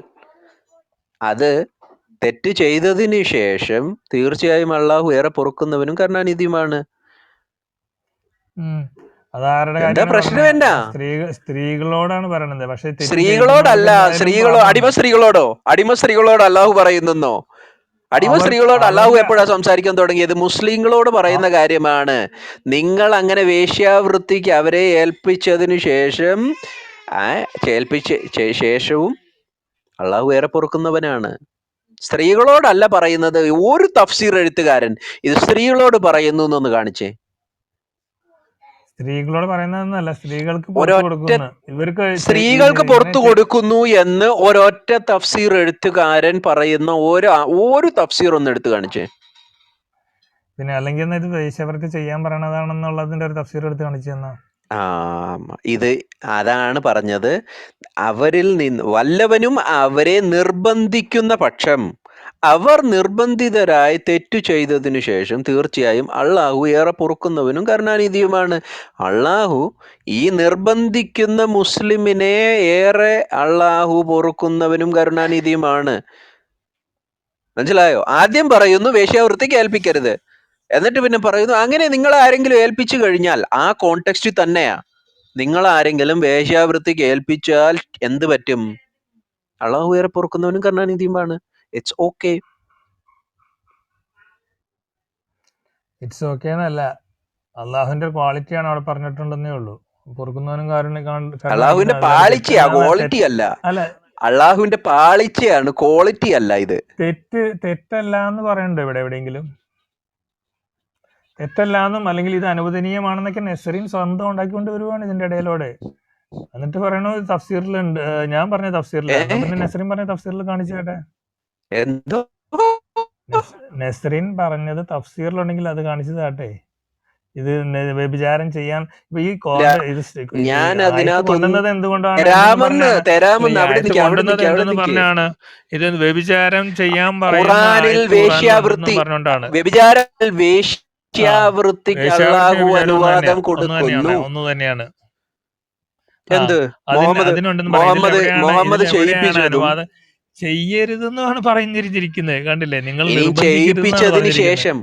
അത് തെറ്റ് ചെയ്തതിന് ശേഷം തീർച്ചയായും അള്ളാഹു ഏറെ പൊറുക്കുന്നവനും കരുണാനിധിയുമാണ്. അതാരുടെ എന്താ കാര്യമാണ് പ്രശ്നം? പറഞ്ഞത്? എന്നാ സ്ത്രീകളോടല്ല പറയണത്. പക്ഷെ സ്ത്രീകളോടല്ല, അടിമ സ്ത്രീകളോട് അള്ളാഹു പറയുന്നോ? അടിമ സ്ത്രീകളോട് അള്ളാഹു എപ്പോഴാ സംസാരിക്കാൻ തുടങ്ങിയത്? മുസ്ലിങ്ങളോട് പറയുന്ന കാര്യമാണ്. നിങ്ങൾ അങ്ങനെ വേശ്യാവൃത്തിക്ക് അവരെ ഏൽപ്പിച്ചതിനു ശേഷം ശേഷവും അള്ളാഹു ഏറെ പൊറുക്കുന്നവനാണ്. സ്ത്രീകളോടല്ല പറയുന്നത്. ഒരു തഫ്സീർ എഴുത്തുകാരൻ ഇത് സ്ത്രീകളോട് പറയുന്നു എന്നൊന്ന് കാണിച്ചേ. സ്ത്രീകളോട് പറയുന്നതെന്നല്ല, സ്ത്രീകൾക്ക് പുറത്തു കൊടുക്കുന്നു എന്ന് ഒരൊറ്റ തഫ്സീർ എഴുത്തുകാരൻ പറയുന്ന ഒരു തഫ്സീർ ഒന്ന് എടുത്തു കാണിച്ചേ. പിന്നെ അല്ലെങ്കിൽ ഇത് വേശ്യാവൃത്തി ചെയ്യാൻ പറയണതാണെന്നുള്ളതിന്റെ ഒരു തഫ്സീർ എടുത്ത് കാണിച്ചു തന്നാ. ഇത് അതാണ് പറഞ്ഞത്. അവരിൽ നിന്ന് വല്ലവനും അവരെ നിർബന്ധിക്കുന്ന പക്ഷം അവർ നിർബന്ധിതരായി തെറ്റു ചെയ്തതിനു ശേഷം തീർച്ചയായും അള്ളാഹു ഏറെ പൊറുക്കുന്നവനും കരുണാനിധിയുമാണ്. അള്ളാഹു ഈ നിർബന്ധിക്കുന്ന മുസ്ലിമിനെ ഏറെ അള്ളാഹു പൊറുക്കുന്നവനും കരുണാനിധിയുമാണ്. മനസ്സിലായോ? ആദ്യം പറയുന്നു വേശ്യാവൃത്തിക്ക് ഏൽപ്പിക്കരുത്, എന്നിട്ട് പിന്നെ പറയുന്നു അങ്ങനെ നിങ്ങൾ ആരെങ്കിലും ഏൽപ്പിച്ചു കഴിഞ്ഞാൽ ആ കോണ്ടെക്സ്റ്റിൽ തന്നെയാ. നിങ്ങൾ ആരെങ്കിലും വേശ്യാവൃത്തിക്ക് ഏൽപ്പിച്ചാൽ എന്ത് പറ്റും? അള്ളാഹു ഏറെ പൊറുക്കുന്നവനും കരുണാനിധിയുമാണ്. It's okay. ഇറ്റ്സ് ഓക്കെ എന്നല്ല, അള്ളാഹുവിന്റെ ക്വാളിറ്റിയാണ് അവിടെ പറഞ്ഞിട്ടുണ്ടെന്നേ ഉള്ളൂ. പൊറുക്കുന്നവനും അള്ളാഹുവിന്റെ പാളിച്ചയാ, ക്വാളിറ്റി അല്ല. അള്ളാഹുവിന്റെ പാളിച്ചയാണ്, ക്വാളിറ്റി അല്ല. ഇത് തെറ്റല്ല എന്ന് പറയണ്ടോ ഇവിടെ എവിടെയെങ്കിലും? തെറ്റല്ലാന്നും അല്ലെങ്കിൽ ഇത് അനുവദനീയമാണെന്നൊക്കെ നെസറിൻ സ്വന്തം ഉണ്ടാക്കിക്കൊണ്ട് വരുവാണ് ഇതിന്റെ ഇടയിലൂടെ. എന്നിട്ട് പറയണു തഫ്സീറിലുണ്ട്, ഞാൻ പറഞ്ഞ തഫ്സീറിലാണ്. പിന്നെ നെസറിൻ പറഞ്ഞ തഫ്സീറിൽ കാണിച്ചു കേട്ടെ. എന്തോ നെസറിൻ പറഞ്ഞത് തഫ്സീറിലുണ്ടെങ്കിൽ അത് കാണിച്ചു കാട്ടെ. ഇത് വ്യഭിചാരം ചെയ്യാൻ ഈ ഞാൻ കൊണ്ടുവന്നത് എന്തുകൊണ്ടാണ് പറഞ്ഞാണ് ഇത് വ്യഭിചാരം ചെയ്യാൻ പറഞ്ഞുകൊണ്ടാണ്. വേശ്യാവൃത്തിക്ക് അല്ലാഹു അനുവാദം കൊടുക്കുന്നു. ഒന്ന് തന്നെയാണ്. എന്ത് മുഹമ്മദ് അനുവാദം ചെയ്യരുതെന്നാണ് പറഞ്ഞിരിക്കുന്നത്. കണ്ടില്ലേ നിങ്ങൾ? ചെയ്യിപ്പിച്ചതിന് ശേഷം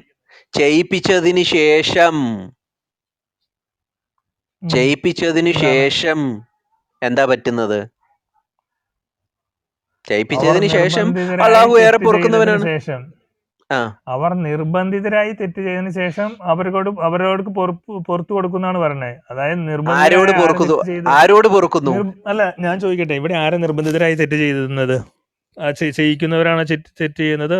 എന്താ പറ്റുന്നത്? ചെയ്യിപ്പിച്ചതിന് ശേഷം അല്ലാഹു ഏറെ പൊറുക്കുന്നവനാണ്. അവർ നിർബന്ധിതരായി തെറ്റ് ചെയ്തതിനു ശേഷം അവരോട് പുറത്തു കൊടുക്കുന്നതാണ് പറഞ്ഞത്. അതായത് ആരോട് പൊറുക്കുന്നു? അല്ല, ഞാൻ ചോദിക്കട്ടെ, ഇവിടെ ആരെ നിർബന്ധിതരായി തെറ്റ് ചെയ്തിരുന്നത്? ചെയ്യിക്കുന്നവരാണ് തെറ്റ് ചെയ്യുന്നത്.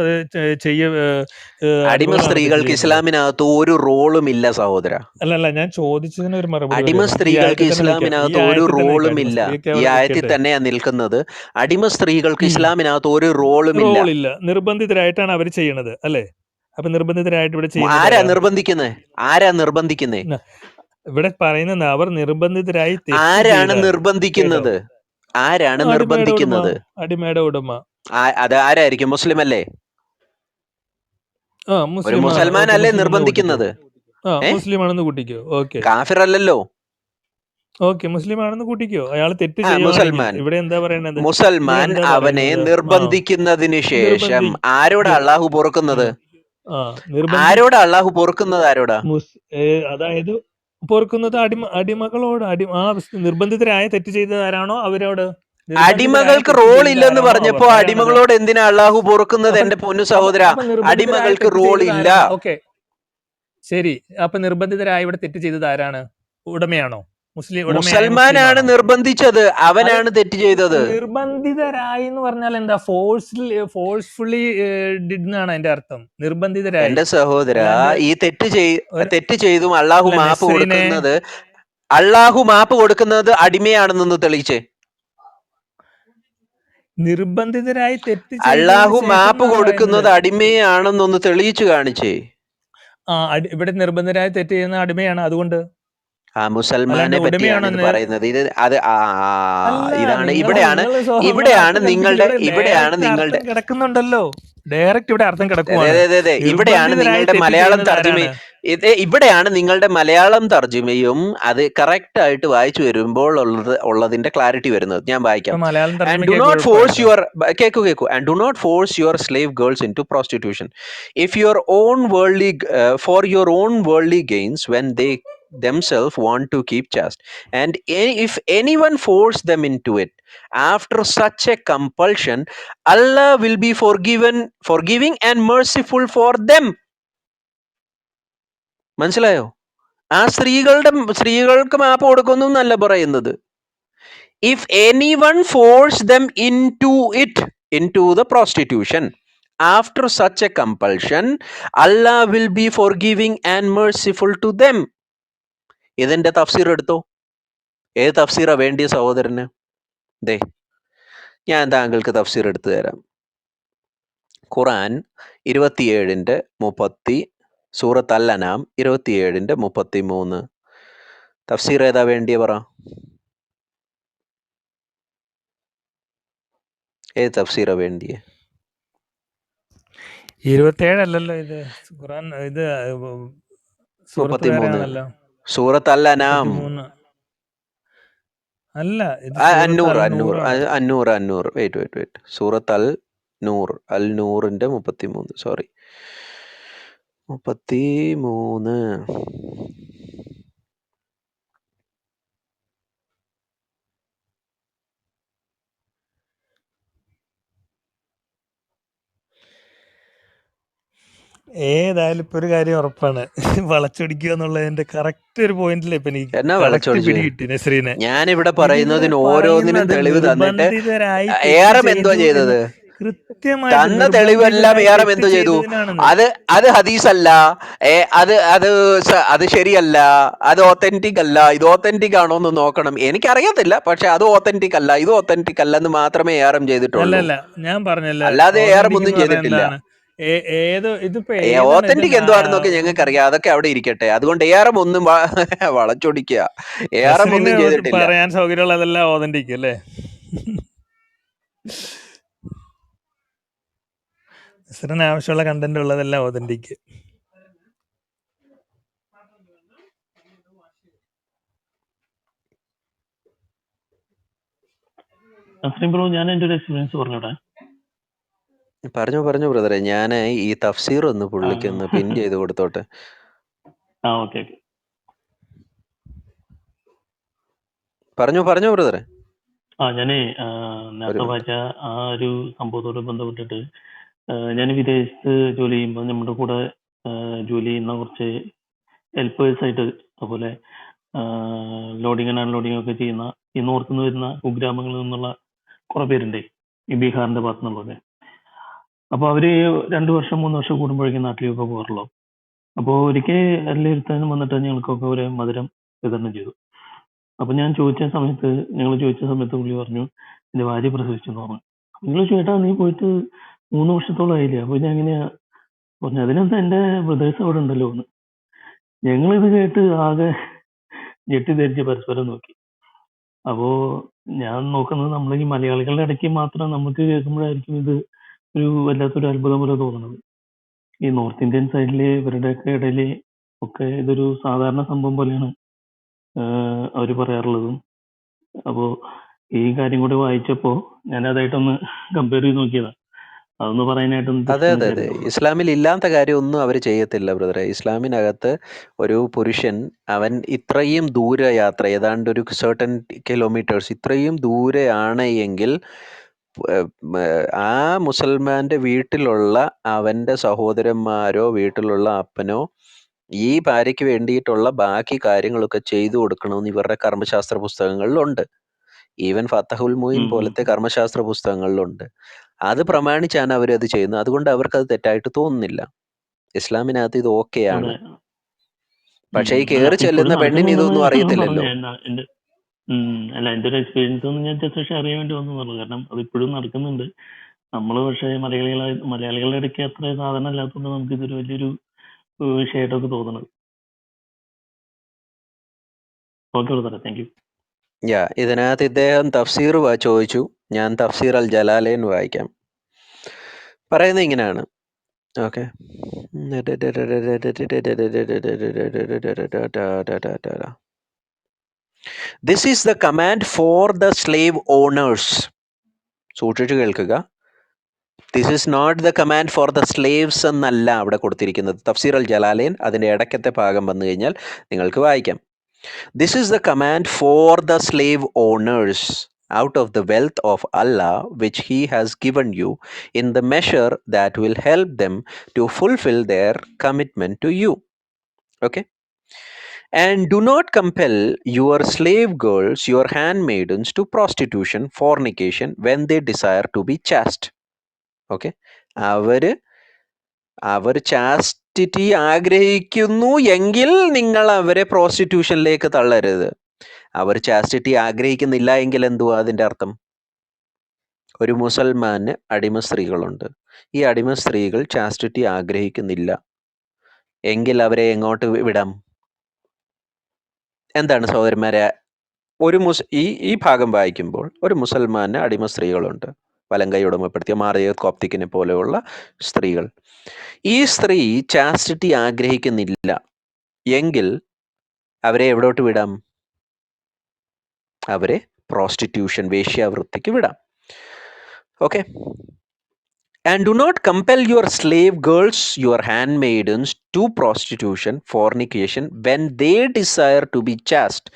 അടിമ സ്ത്രീകൾക്ക് ഇസ്ലാമിനകത്ത് ഒരു റോളും ഇല്ല സഹോദര. അല്ല, ഞാൻ ചോദിച്ചതിന് ഒരു മറുപടി. അടിമ സ്ത്രീകൾക്ക് ഇസ്ലാമിനകത്ത് ഒരു റോളും ഇല്ല. ഈ ആയത്തിൽ തന്നെയാ നിൽക്കുന്നത്. അടിമ സ്ത്രീകൾക്ക് ഇസ്ലാമിനകത്ത് ഒരു റോളും ഇല്ല. നിർബന്ധിതരായിട്ടാണ് അവർ ചെയ്യണത്, അല്ലേ? അപ്പൊ നിർബന്ധിതരായിട്ട് ഇവിടെ ആരാ നിർബന്ധിക്കുന്നേ? ഇവിടെ പറയുന്നത് അവർ നിർബന്ധിതരായി. ആരാണ് നിർബന്ധിക്കുന്നത്? അടിമയുടെ ഉടമ. അത് ആരായിരിക്കും? മുസ്ലിം അല്ലേ? ഒരു മുസൽമാൻ അല്ലേ നിർബന്ധിക്കുന്നത്? മുസ്ലിം ആണെന്ന് കൂട്ടിക്കോ. ഓക്കെ, കാഫിർ അല്ലല്ലോ. ഓക്കെ, മുസ്ലിം ആണെന്ന് കൂട്ടിക്കോ, അയാൾ തെറ്റ് ആ ചെയ്യുവാണെങ്കിൽ. മുസൽമാൻ ഇവിടെ എന്താ പറയണത്? ഇവിടെ മുസൽമാൻ എന്താ അവനെ പറയുന്നത്? നിർബന്ധിക്കുന്നതിന് ശേഷം നിർബന്ധി ആരോടാ നിർ അള്ളാഹു പൊറുക്കുന്നത്? നിർബന്ധി ആരോടാ അള്ളാഹു പൊറുക്കുന്നത്? ആരോടാ? അതായത് പൊറുക്കുന്നത് അടിമകളോട്. നിർബന്ധിതരായ തെറ്റ് ചെയ്തത് ആരാണോ അവരോട്. നിർബന്ധിതരായ അടിമകൾക്ക് തെറ്റ് റോൾ ചെയ്തത് ഇല്ലെന്ന് ആരാണോ അവർ. പറഞ്ഞപ്പോ ആരാണത്? അടിമകളോട് എന്തിനാ അള്ളാഹു പൊറുക്കുന്നത്? അപ്പൊ എന്റെ പൊന്നു അപ്പൊ സഹോദര, അപ്പൊ നിർബന്ധിതരായ അടിമകൾക്ക് തെറ്റ് റോൾ ചെയ്തത് ഇല്ല. ആരാണ്? ഓക്കെ, ശരി. അപ്പൊ നിർബന്ധിതരായ ഇവിടെ തെറ്റ് ചെയ്തത് ആരാണ്? ഉടമയാണോ? ഉടമയായ മുസ്ലിമാണോ? മുസൽമാനാണ് നിർബന്ധിച്ചത്, അത് അവനാണ് തെറ്റ് ചെയ്തത്. നിർബന്ധിതരായി എന്ന് പറഞ്ഞാൽ എന്താ? ഫോഴ്സ്ഫുള്ളി ഡിഡ് എന്നാണ് അതിന്റെ അർത്ഥം. നിർബന്ധിതരായി. എന്റെ സഹോദര, അല്ലാണ്ട് ഈ തെറ്റ് ചെയ്തും അള്ളാഹു അല്ല മാപ്പ് നെസ്രീനെ, കൊടുക്കുന്നത് അടിമയാണെന്നൊന്ന് തെളിയിച്ചേ. നിർബന്ധിതരായി തെറ്റ് ചെയ്തതിന് അള്ളാഹു ശേഷം മാപ്പ് എന്നാണ് കൊടുക്കുന്നത് പറയുന്നത്. അടിമയാണെന്നൊന്ന് തെളിയിച്ചു കാണിച്ചേ. ഇവിടെ നിർബന്ധരായി തെറ്റ് ചെയ്യുന്ന അടിമയാണ്, അതുകൊണ്ട്. ആ അല്ലാണ്ട് മുസൽമാനെ പറ്റിയാണ് ഇത് ഉടമയാണെന്ന് പറയുന്നത്. ഇത് അത് അല്ല. ഇതാണ് നിങ്ങൾ ഇവിടെയാണ് അർത്ഥം കൽപ്പിച്ചു. നിങ്ങളുടെ ഇവിടെ ഇവിടെയാണ് ഡയറക്റ്റ് നിങ്ങളുടെ അർത്ഥം കിടക്കുന്നുണ്ടല്ലോ. ഡയറക്റ്റ് ഇവിടെ അർത്ഥം കിടക്കുവാണ്. ഇവിടെയാണ് നിർബന്ധിതരായി നിങ്ങളുടെ തെറ്റ് മലയാളം ചെയ്യുന്നത് തർജ്ജിമ. ആരാണ്? ഇവിടെയാണ് നിങ്ങളുടെ മലയാളം തർജ്ജിമയും അത് കറക്റ്റ് ആയിട്ട് വായിച്ചു വരുമ്പോൾ ഉള്ളതിന്റെ ക്ലാരിറ്റി വരുന്നത്. ഞാൻ ഇപ്പൊ വായിക്കാം. മലയാളം And തർജ്ജമയ്ക്ക് do not കുഴപ്പം force എന്താ? your cake and do not force your slave girls into prostitution if your own worldly for your own worldly gains when they themselves want to keep chaste, and if anyone force them into it after such a compulsion, Allah will be forgiving and merciful for them. മനസ്സിലായോ? ആ സ്ത്രീകൾക്ക് മാപ്പ് കൊടുക്കുന്നു എന്നല്ല പറയുന്നത്. If anyone force them into the prostitution after such a compulsion, Allah will be forgiving and merciful to them. ഇതിന്റെ തഫ്സീർ എടുത്തോ. ഏത് തഫ്സീറാ വേണ്ടിയ സഹോദരന്? ദേ, ഞാൻ താങ്കൾക്ക് തഫ്സീർ എടുത്തു തരാം. ഖുറാൻ 27:30, സൂറത്ത് അൽ അനാം 27:33. തഫ്സീർ ഏതാ വേണ്ടിയ പറ? ഏത് തഫ്സീറാ വേണ്ടിയ? 27 അല്ലല്ലോ ഇത് ഖുറാൻ. ഇത് സൂറത്ത് വേറെ 33, ആണല്ലോ. സൂറത്ത് അൽ അനാം. 33 അല്ല, ഇത് അന്നൂർ സൂറത്ത് അന്നൂർ അൽ-നൂറാണ്. അന്നൂർ വെയിറ്റ് സൂറത്ത് അൽ നൂറിന്റെ 33, സോറി 33. ഏതായാലും ഇപ്പൊ ഒരു കാര്യം ഉറപ്പാണ്, വളച്ചൊടിക്കുക എന്നുള്ളതിന്റെ കറക്റ്റ് ഒരു പോയിന്റിൽ ഇപ്പൊ എനിക്ക് എന്നാ കറക്റ്റ് വളച്ചൊടിച്ച്? പിടി കിട്ടി നസ്രീനെ. ഞാനിവിടെ ഇതിവിടെ പറയുന്നതിന് ഓരോന്നിനും പറയുന്നത് തെളിവ് തന്നിട്ട് നിർബന്ധിതരായി തെറ്റ് ഏറം എന്തോ ചെയ്തു എന്ന് ചെയ്തത്? കൃത്യമായിട്ട് തന്ന തെളിവെല്ലാം നിർബന്ധിതരായി ഏറം തെറ്റ് എന്തോ ചെയ്തു? ചെയ്തതിനാണെന്ന്. അത് ഹദീസല്ല, അത് ശരിയല്ല, അത് ഓത്തന്റിക് അല്ല. ഇത് ഓത്തന്റിക് ആണോ എന്ന് നോക്കണം. എനിക്കറിയത്തില്ല, പക്ഷെ അത് ഓത്തന്റിക് അല്ല, ഇത് ഓത്തന്റിക് അല്ല എന്ന് മാത്രമേ ഏറം ചെയ്തിട്ടുള്ളൂ. അല്ല ഞാൻ പറഞ്ഞല്ലേ, അല്ലാതെ ഏറം authentic ഒന്നും എന്ന് പറഞ്ഞാൽ ചെയ്തിട്ടില്ല. എന്താണ്? ഇതിപ്പോ ഏതാണ്? ഓത്തന്റിക് എന്തുവാണെന്നൊക്കെ ഞങ്ങൾക്ക് അറിയാം, അതൊക്കെ അവിടെ ഇരിക്കട്ടെ. അതുകൊണ്ട് ഏറം ഒന്നും വളച്ചൊടിക്കുക, ഏറം നസ്രീന് ഒന്നും ചെയ്തിട്ടില്ല. പറയാൻ സൗകര്യമുള്ളതെല്ലാം ഓതന്റിക് അല്ലേ? നസ്രീന് ആവശ്യമുള്ള കണ്ടന്റ് ഉള്ളതെല്ലാം ഓതന്റിക്. ബ്രോ, ഞാൻ എൻ്റെ ഒരു എക്സ്പീരിയൻസ് പറഞ്ഞോട്ടെ. പറഞ്ഞു ബ്രദറെ. ഞാൻ ഈ തഫ്സീർ ഒന്ന് പുള്ളിക്കൊന്ന് പിൻ ചെയ്ത് കൊടുത്തോട്ടെ. ഓക്കെ. പറഞ്ഞു ബ്രദറെ. ഞാനേ നേരത്തെ വായിച്ച ആ ഒരു സംഭവത്തോട് ബന്ധപ്പെട്ടിട്ട്, ഞാൻ വിദേശത്ത് ജോലി ചെയ്യുമ്പോൾ നമ്മുടെ കൂടെ ജോലി ചെയ്യുന്ന കുറച്ച് ഹെൽപ്പേഴ്സ് ആയിട്ട്, അതുപോലെ ലോഡിങ് ആൻഡ് അൺലോഡിങ് ഒക്കെ ചെയ്യുന്ന ഈ നോർത്ത് നിന്ന് വരുന്ന കുഗ്രാമങ്ങളിൽ നിന്നുള്ള കുറെ പേരുണ്ട്, ഈ ബീഹാറിന്റെ ഭാഗത്തു നിന്നുള്ളത്. അപ്പോൾ അവര് 2 വർഷം 3 വർഷം കൂടുമ്പോഴേക്കും നാട്ടിലേക്ക് പോകാറുള്ളൂ. അപ്പോൾ ഒരിക്കൽ എല്ലാവരും വന്നിട്ട് ഞങ്ങൾക്കൊക്കെ ഒരു മധുരം വിതരണം ചെയ്തു. അപ്പൊ ഞങ്ങൾ ചോദിച്ച സമയത്ത് പുള്ളി പറഞ്ഞു, എന്റെ ഭാര്യ പ്രസവിച്ചെന്ന് പറഞ്ഞു. നിങ്ങൾ ചേട്ടാ, നീ പോയിട്ട് 3 വർഷത്തോളം ആയില്ലേ? അപ്പൊ ഞാൻ എങ്ങനെയാ പറഞ്ഞു, അതിനെന്താ എന്റെ ബ്രദേഴ്സ് അവിടെ ഉണ്ടല്ലോ എന്ന്. ഞങ്ങളിത് കേട്ട് ആകെ ഞെട്ടിധരിച്ച് പരസ്പരം നോക്കി. അപ്പോ ഞാൻ നോക്കുന്നത്, നമ്മൾ ഈ മലയാളികളുടെ ഇടയ്ക്ക് മാത്രം നമുക്ക് കേൾക്കുമ്പോഴായിരിക്കും ഇത് ഒരു വല്ലാത്തൊരു അത്ഭുതം പോലെ തോന്നുന്നത്. ഈ നോർത്ത് ഇന്ത്യൻ സൈഡില് ഇവരുടെയൊക്കെ ഇടയില് ഒക്കെ ഇതൊരു സാധാരണ സംഭവം പോലെയാണ് അവർ പറയാറുള്ളതും. അപ്പോൾ ഈ കാര്യം കൂടി വായിച്ചപ്പോൾ ഞാൻ അതായിട്ടൊന്ന് കമ്പയർ ചെയ്ത് നോക്കിയതാണ്. അതൊന്ന് പറയാനായിട്ടൊന്ന് അതെ ജസ്റ്റ് അതെ അതെ കരുതുള്ളൂ. ഇസ്ലാമിൽ ഇല്ലാത്ത കാര്യമൊന്നും അവർ ചെയ്യത്തില്ല ബ്രദറെ. ഇസ്ലാമിനകത്ത് ഒരു പുരുഷൻ അവൻ ഇത്രയും ദൂര യാത്ര, ഏതാണ്ട് ഒരു സർട്ടൻ കിലോമീറ്റേഴ്സ് ഇത്രയും ദൂരെയാണ് എങ്കിൽ ആ മുസൽമാന്റെ വീട്ടിലുള്ള അവന്റെ സഹോദരന്മാരോ വീട്ടിലുള്ള അപ്പനോ ഈ ഭാര്യയ്ക്ക് വേണ്ടിയിട്ടുള്ള ബാക്കി കാര്യങ്ങളൊക്കെ ചെയ്തു കൊടുക്കണമെന്ന് ഇവരുടെ കർമ്മശാസ്ത്ര പുസ്തകങ്ങളിലുണ്ട്. ഈവൻ ഫത്തഹുൽ മുയിൻ പോലത്തെ കർമ്മശാസ്ത്ര പുസ്തകങ്ങളിലുണ്ട്. അത് പ്രമാണിച്ചാണ് അവരത് ചെയ്യുന്നത്. അതുകൊണ്ട് അവർക്കത് തെറ്റായിട്ട് തോന്നുന്നില്ല. ഇസ്ലാമിനകത്ത് ഇത് ഓക്കെയാണ്. അതെ. പക്ഷേ ഈ അല്ല കയറി ഇപ്പോഴും ചെല്ലുന്ന പെണ്ണിന് ഇതൊന്നും നടക്കുന്നുണ്ടെന്ന് അറിയത്തില്ലല്ലോ. പറഞ്ഞ എന്റെ അല്ല എന്റെ ഒരു എക്സ്പീരിയൻസ് ഒന്ന് ഞാൻ ജസ്റ്റ് ഷെയർ ചെയ്യാൻ വേണ്ടി വന്നതാണ്. കാരണം അത് ഇപ്പോഴും നടക്കുന്നുണ്ട്. നമ്മൾ പക്ഷേ മലയാളികളുടെ ഇടയ്ക്ക് അത്ര സാധനം ഇല്ലാത്തതുകൊണ്ട് നമുക്ക് ഇതൊരു വലിയൊരു വിഷയമായിട്ടൊക്കെ തോന്നുന്നത്. ഓക്കെ ബ്രദറെ, താങ്ക് യു. ഇതിനകത്ത് ഇദ്ദേഹം തഫ്സീർ ചോദിച്ചു. ഞാൻ തഫ്സീർ അൽ ജലാലൈൻ വായിക്കാം. പറയുന്നത് ഇങ്ങനെയാണ്. Okay, this is the command for the slave owners. സൂക്ഷിച്ചു കേൾക്കുക. This is not the command for the slaves എന്നല്ല അവിടെ കൊടുത്തിരിക്കുന്നത്. തഫ്സീർ അൽ ജലാലൈൻ അതിൻ്റെ ഇടയ്ക്കത്തെ ഭാഗം വന്നു കഴിഞ്ഞാൽ നിങ്ങൾക്ക് വായിക്കാം. This is the command for the slave owners out of the wealth of Allah which He has given you in the measure that will help them to fulfill their commitment to you. Okay? And do not compel your slave girls, your handmaidens, to prostitution, fornication, when they desire to be chaste. Okay? അവർ ചാസ്റ്റിറ്റി ആഗ്രഹിക്കുന്നു എങ്കിൽ നിങ്ങൾ അവരെ പ്രോസ്റ്റിറ്റ്യൂഷനിലേക്ക് തള്ളരുത്. അവർ ചാസ്റ്റിറ്റി ആഗ്രഹിക്കുന്നില്ല എങ്കിൽ എന്തുവാ അതിൻ്റെ അർത്ഥം? ഒരു മുസൽമാന് അടിമ സ്ത്രീകളുണ്ട്. ഈ അടിമ സ്ത്രീകൾ ചാസ്റ്റിറ്റി ആഗ്രഹിക്കുന്നില്ല എങ്കിൽ അവരെ എങ്ങോട്ട് വിടാം? എന്താണ് സഹോദരന്മാരെ? ഈ ഭാഗം വായിക്കുമ്പോൾ ഒരു മുസൽമാന് അടിമ സ്ത്രീകളുണ്ട്, വലങ്കൈ ഉടമപ്പെടുത്തിയ മാറിയ കോപ്തിക്കിനെ പോലെയുള്ള സ്ത്രീകൾ. ഈ സ്ത്രീ ചാസ്റ്റിറ്റി ആഗ്രഹിക്കുന്നില്ല എങ്കിൽ അവരെ എവിടോട്ട് വിടാം? അവരെ പ്രോസ്റ്റിറ്റ്യൂഷൻ, വേശ്യാവൃത്തിക്ക് വിടാം. Okay. And do not compel your slave girls, your handmaidens, to prostitution, fornication, when they desire to be chaste,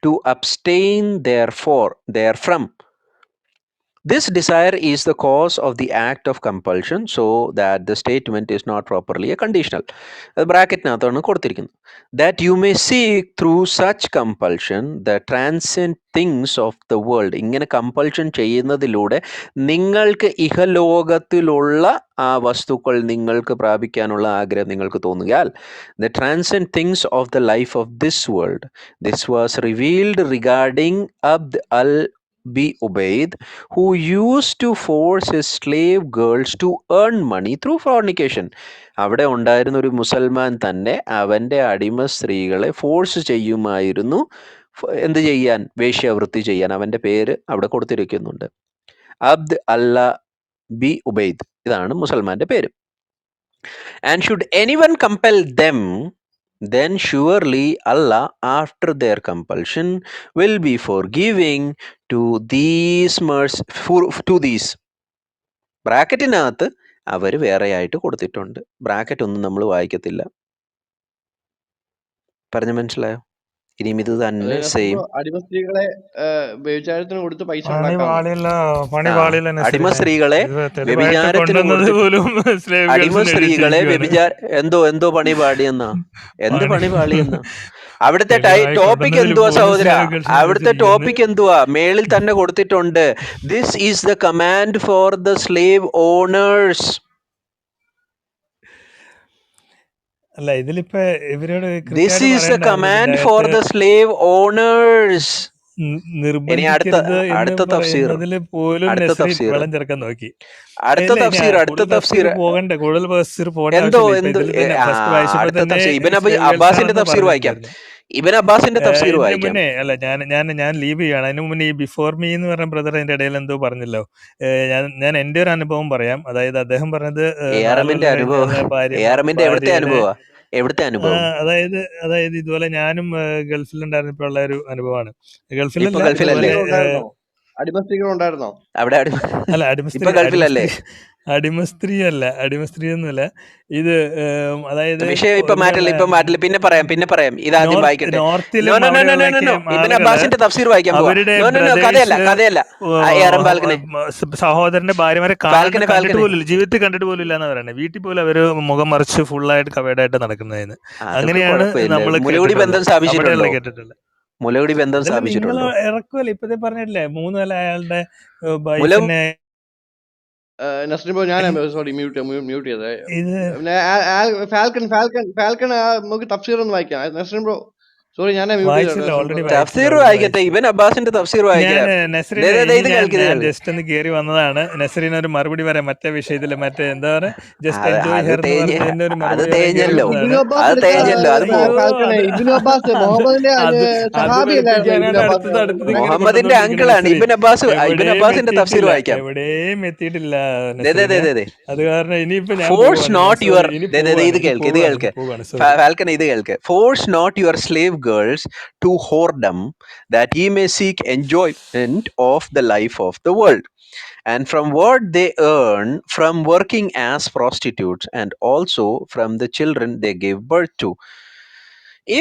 to abstain therefrom. This desire is the cause of the act of compulsion, so that the statement is not properly a conditional. ബ്രാക്കറ്റിനകത്താണ് കൊടുത്തിരിക്കുന്നത്. That you may seek through such compulsion the transcend things of the world. ഇങ്ങനെ കമ്പൾഷൻ ചെയ്യുന്നതിലൂടെ നിങ്ങൾക്ക് ഇഹലോകത്തിലുള്ള ആ വസ്തുക്കൾ നിങ്ങൾക്ക് പ്രാപിക്കാനുള്ള ആഗ്രഹം നിങ്ങൾക്ക് തോന്നുകയാൽ, the transcend things of the life of this world. This was revealed regarding Abd al-Bi Ubaid, who used to force his slave girls to earn money through fornication. അവിടെ ഉണ്ടായിരുന്ന ഒരു മുസൽമാൻ തന്നെ അവൻ്റെ അടിമ സ്ത്രീകളെ ഫോഴ്സ് ചെയ്യുമായിരുന്നു എന്ത് ചെയ്യാൻ? വേശ്യാവൃത്തി ചെയ്യാൻ. അവൻ്റെ പേര് അവിടെ കൊടുത്തിരിക്കുന്നുണ്ട്, അബ്ദ് അല്ല ബി ഉബൈദ്. ഇതാണ് മുസൽമാന്റെ പേര്. And should anyone compel them, then surely Allah, after their compulsion, will be forgiving to these ബ്രാക്കറ്റിനകത്ത് അവർ വേറെയായിട്ട് കൊടുത്തിട്ടുണ്ട്. ബ്രാക്കറ്റ് ഒന്നും നമ്മൾ വായിക്കത്തില്ല. പറഞ്ഞു മനസ്സിലായോ? ഇനിയും ഇത് തന്നെ സെയിം. അടിമ സ്ത്രീകളെ വ്യഭിചാരത്തിന് കൊടുത്ത് പൈസ പണി ഉണ്ടാക്കാം. പാളിയല്ല അടിമ നസീറെ. സ്ത്രീകളെ ഇത് തെളിവായിട്ട് വ്യഭിചാരത്തിന് കൊണ്ടുവന്നത് പോലും slave അടിമ girls നെ സ്ത്രീകളെ എഴുതിയിരിക്കുകയാണ്. എന്തോ പണി പാടിയെന്നാ? എന്ത് പണി പണി പാളിയെന്നാ? അവിടുത്തെ തെളിവായി ടോപ്പിക് കൊണ്ടുവന്നതിൽ എന്തുവാ പോലും സഹോദര? slave girls നെ അവിടുത്തെ എഴുതിയിരിക്കുകയാണ്. ടോപ്പിക് എന്തുവാ? മേളിൽ തന്നെ കൊടുത്തിട്ടുണ്ട്. This is the command for the slave owners. അല്ല, ഇതിലിപ്പോ ഇവരോട് ദിസ് കൃത്യമായിട്ട് ഈസ് ദ പറയണ്ടായിരുന്നു കമാൻഡ് ഇതിന്റെ ഫോർ അകത്ത് ദ സ്ലേവ് ഓണേഴ്സ്. ഇനി നിർബന്ധിക്കരുത് എന്ന് അടുത്ത തഫ്സീർ, പറയുന്നതിൽ പോലും അടുത്ത നസ്രീൻ തഫ്സീർ, വെള്ളം ചേർക്കാൻ നോക്കി. അടുത്ത ഇല്ല, തഫ്സീർ, അടുത്ത കൂടുതൽ തഫ്സീർ തഫ്സീർ പോകണ്ട എന്തോ ആവശ്യമില്ല. ഇപ്പൊ ഇതിൽ തന്നെ ഫസ്റ്റ് വായിച്ചപ്പോ അടുത്ത തന്നെ തഫ്സീർ ഇബൻ slave girls അബ്ബാസിന്റെ ആണെന്ന് തഫ്സീർ വായിക്കാം. പറഞ്ഞിട്ടുണ്ടായിരുന്നു. ഇബൻ അബ്ബാസിന്റെ തഫ്സീർ ഇതിന് വായിക്കാം. മുന്നേ അല്ല, ഞാൻ ലീവ് ചെയ്യാണ്. അതിന് മുന്നേ ഈ ബിഫോർ മീ എന്ന് പറഞ്ഞ ബ്രദർ അതിന്റെ ഇടയിൽ എന്തോ പറഞ്ഞല്ലോ. ഞാൻ എന്റെ ഒരു അനുഭവം പറയാം. അതായത് അദ്ദേഹം പറഞ്ഞത് ARM-ന്റെ അനുഭവം, ARM-ന്റെ എവിടുത്തെ അനുഭവ? എവിടുത്തെ അനുഭവം? അതായത് അതായത് ഇതുപോലെ ഞാനും ഗൾഫിലുണ്ടായിരുന്നപ്പോൾ ഉള്ള ഒരു അനുഭവമാണ്. ഇപ്പൊ ഗൾഫിലല്ല, ഗൾഫിലല്ലേ? ഇതുപോലെ ഉണ്ടായിരുന്നോ? അടിമസ്ത്രീകൾ ഉണ്ടായിരുന്നോ? അവിടെ അല്ല ഇപ്പൊ അടിമസ്ത്രീ ഗൾഫിലല്ലേ? അടിമസ്ത്രീ ഒന്നുമല്ല ഇത്. അതായത് വിഷയം ഇപ്പൊ മാറ്റല്ല, ഇപ്പൊ മാറ്റില്ല. പിന്നെ പറയാം. ഇതാദ്യം വായിക്കട്ടെ. നോർത്തിലും no no no no no അവിടെയുള്ളൊക്കെ നോ ഇബിൻ ആളുകള് അബ്ബാസിന്റെ തഫ്സീർ വായിക്കാൻ പോവാ. അവരുടെ നോ നോ നോ കഥയല്ല. ഏറം ഫാൽക്കനെ സഹോദരന്റെ ഭാര്യമാരെ കണ്ടിട്ട് ഫാൽക്കനെ പോലും ജീവിതത്തിൽ കണ്ടിട്ട് പോലും ഇല്ല എന്നാ പറയുന്നത്. വീട്ടിൽ പോലും അവര് മുഖം മറിച്ച് ഫുള്ളായിട്ട് കവേഡായിട്ട് നടക്കുന്നതിന്. അതിപ്പോ അങ്ങനെയാണ് കുഴപ്പമില്ല. നമ്മൾ മുലകുടി ബന്ധം കേട്ടിട്ടുള്ളത്, സ്ഥാപിച്ചിട്ടുണ്ടോ? അവിടെയുള്ള കേട്ടിട്ടുള്ളത്. മുലകുടി ബന്ധം അതല്ല നിങ്ങൾ സ്ഥാപിച്ചിട്ടുണ്ടോ? ഇറക്കുമല്ലേ, ഇപ്പഴേ പറഞ്ഞിട്ടില്ലേ 3 നില അയാളുടെ മുല വൈഫിനെ. നസ്രീൻ ബ്രോ, ഞാൻ സോറി മ്യൂട്ട് ചെയ്തേ. ഇത് ഫാൽക്കൺ നമുക്ക് തഫ്സീർ ഒന്ന് വായിക്കാം. നസ്രീൻ ബ്രോ സോറി, ഞാൻ മ്യൂട്ട് വായിച്ചല്ലോ, ചെയ്തോ. ഓൾറെഡി തഫ്സീർ വായിക്കട്ടെ. ഇബൻ അബ്ബാസിന്റെ തഫ്സീർ ഞാൻ വായിക്കാം. നസ്രീനെ ഇത് കേൾക്ക്. ഞാൻ ജസ്റ്റ് ഒന്ന് കയറി വന്നതാണ്. നസ്രീന് ഒരു മറുപടി പറയാം മറ്റേ വിഷയത്തില്, മറ്റേ എന്താ പറയാ, ജസ്റ്റ് എൻജോയ് ഹെയർ എന്ന് പറഞ്ഞതിന്റെ ഒരു അത് മറുപടി പറയാൻ കയറി തേഞ്ഞല്ലോ. വന്നതാണ്. അത് തേഞ്ഞല്ലോ. അത് ഫാൽക്കണെ ഇബ്നു അബ്ബാസ് മുഹമ്മദിന്റെ അത് സഹാബി അല്ലായിരുന്നു ഇബ്നു പഠിപ്പിക്കാനാണ് അബ്ബാസ്. അടുത്തത് ഇങ്ങനെ മുഹമ്മദിന്റെ അങ്കിളാണ് ഇബിൻ അബ്ബാസിന്റെ തഫ്സീർ വായിക്കാം. എവിടെയും എത്തിയിട്ടില്ല ദേ, ദേ, ദേ, നസ്രീനെ. ദേ, ദേ. അത് കാരണം ഇനിയിപ്പോ ഞാൻ Force not your ഇത് പോവാണ്. കേൾക്ക്. ഫാൽക്കൻ ഇത് കേൾക്ക്. Force not your slave girls to whoredom, that ye may seek enjoyment of the life of the world, and from what they earn from working as prostitutes, and also from the children they give birth to,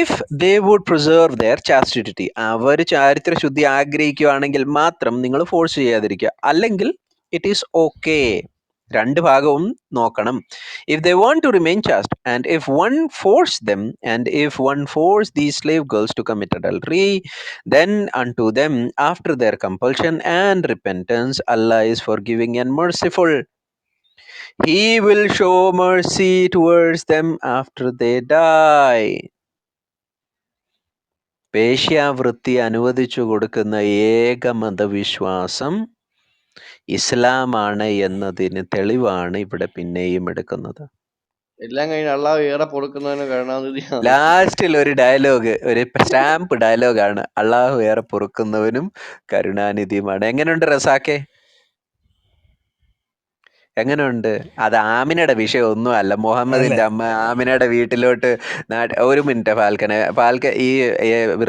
if they would preserve their chastity. അവർ ചാരിത്ര ശുദ്ധി ആഗ്രഹിക്കുകയാണെങ്കിൽ മാത്രം നിങ്ങൾ ഫോഴ്സ് ചെയ്യാതിരിക്കുക, അല്ലെങ്കിൽ ഇറ്റ് ഈസ് ഓക്കെ. രണ്ട് ഭാഗവും നോക്കണം. If they want to remain chaste, and if one force them, and if one force these slave girls to commit adultery, then unto them after their compulsion and repentance Allah is forgiving and merciful. He will show mercy towards them after they die. വേശ്യാവൃത്തി അനുവദിച്ചു കൊടുക്കുന്ന ഏക മതവിശ്വാസം ഇസ്ലാമാണ് എന്നതിന് തെളിവാണ് ഇവിടെ പിന്നെയും എടുക്കുന്നത്. എല്ലാം കഴിഞ്ഞ് അള്ളാഹ് ഏറെ പൊറുക്കുന്നതിന് കരുണാനിധിയാണ്. ലാസ്റ്റിൽ ഒരു ഡയലോഗ്, ഒരു സ്റ്റാമ്പ് ഡയലോഗാണ്, അള്ളാഹു ഏറെ പൊറുക്കുന്നവനും കരുണാനിധിയുമാണ്. എങ്ങനെയുണ്ട് റസാക്കെ? എങ്ങനെയുണ്ട്? അത് ആമിനയുടെ വിഷയം ഒന്നും അല്ല. മുഹമ്മദിന്റെ അമ്മ ആമിനയുടെ വീട്ടിലോട്ട് ഒരു മിനിറ്റ് ഈ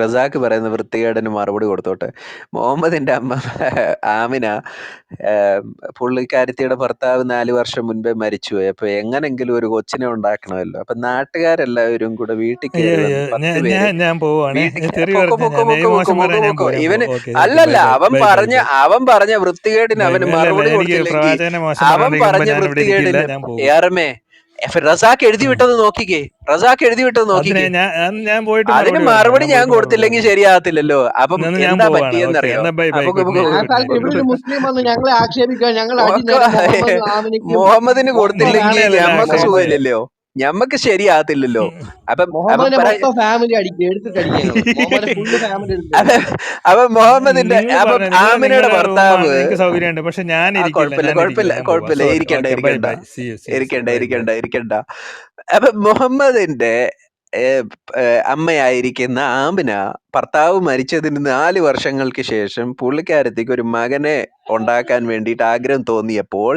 റസാക്ക് പറയുന്ന വൃത്തികേടന് മറുപടി കൊടുത്തോട്ടെ. മുഹമ്മദിന്റെ അമ്മ ആമിന പുള്ളിക്കാരത്തിയുടെ ഭർത്താവ് 4 വർഷം മുൻപേ മരിച്ചുപോയി. അപ്പൊ എങ്ങനെങ്കിലും ഒരു കൊച്ചിനെ ഉണ്ടാക്കണമല്ലോ. അപ്പൊ നാട്ടുകാരെല്ലാവരും കൂടെ വീട്ടിൽ കയറി വന്ന് 10 പേര് ഇവന് അല്ലല്ല, അവൻ പറഞ്ഞ വൃത്തികേടിന് അവന് മറുപടി കൊടുത്തില്ലെങ്കിൽ, അവൻ പറഞ്ഞ വൃത്തികേടിന് ഏറമേ റസാക്ക് എഴുതി വിട്ടത് നോക്കിക്കേ. നോക്കിക്കേ. അതിന് മറുപടി ഞാൻ കൊടുത്തില്ലെങ്കിൽ ശരിയാകത്തില്ലല്ലോ. അപ്പം എന്താ പറ്റിയെന്നറിയോ? ഇവിടെ ഒരു മുസ്ലിം വന്ന് ഞങ്ങളെ ആക്ഷേപിക്കുക, ഞങ്ങൾ അടി നേരം മുഹമ്മദിന് കൊടുത്തില്ലെങ്കിൽ ഞമ്മക്ക് സുഖമില്ലല്ലോ, ഞമ്മക്ക് ശരിയാകത്തില്ലല്ലോ. അപ്പം ഫാമിലി എടുത്തിട്ടടിക്കുക. അപ്പൊ മുഹമ്മദിന്റെ ആമിനയുടെ ഭർത്താവ് സൗകര്യമുണ്ട്, പക്ഷെ ഞാൻ കുഴപ്പമില്ല, ഇരിക്കണ്ട. അപ്പൊ മുഹമ്മദിന്റെ അമ്മയായിരിക്കുന്ന ആമിന ഭർത്താവ് മരിച്ചതിന് 4 വർഷങ്ങൾക്ക് ശേഷം പുള്ളിക്കാരത്തേക്ക് ഒരു മകനെ ഉണ്ടാക്കാൻ വേണ്ടിയിട്ട് ആഗ്രഹം തോന്നിയപ്പോൾ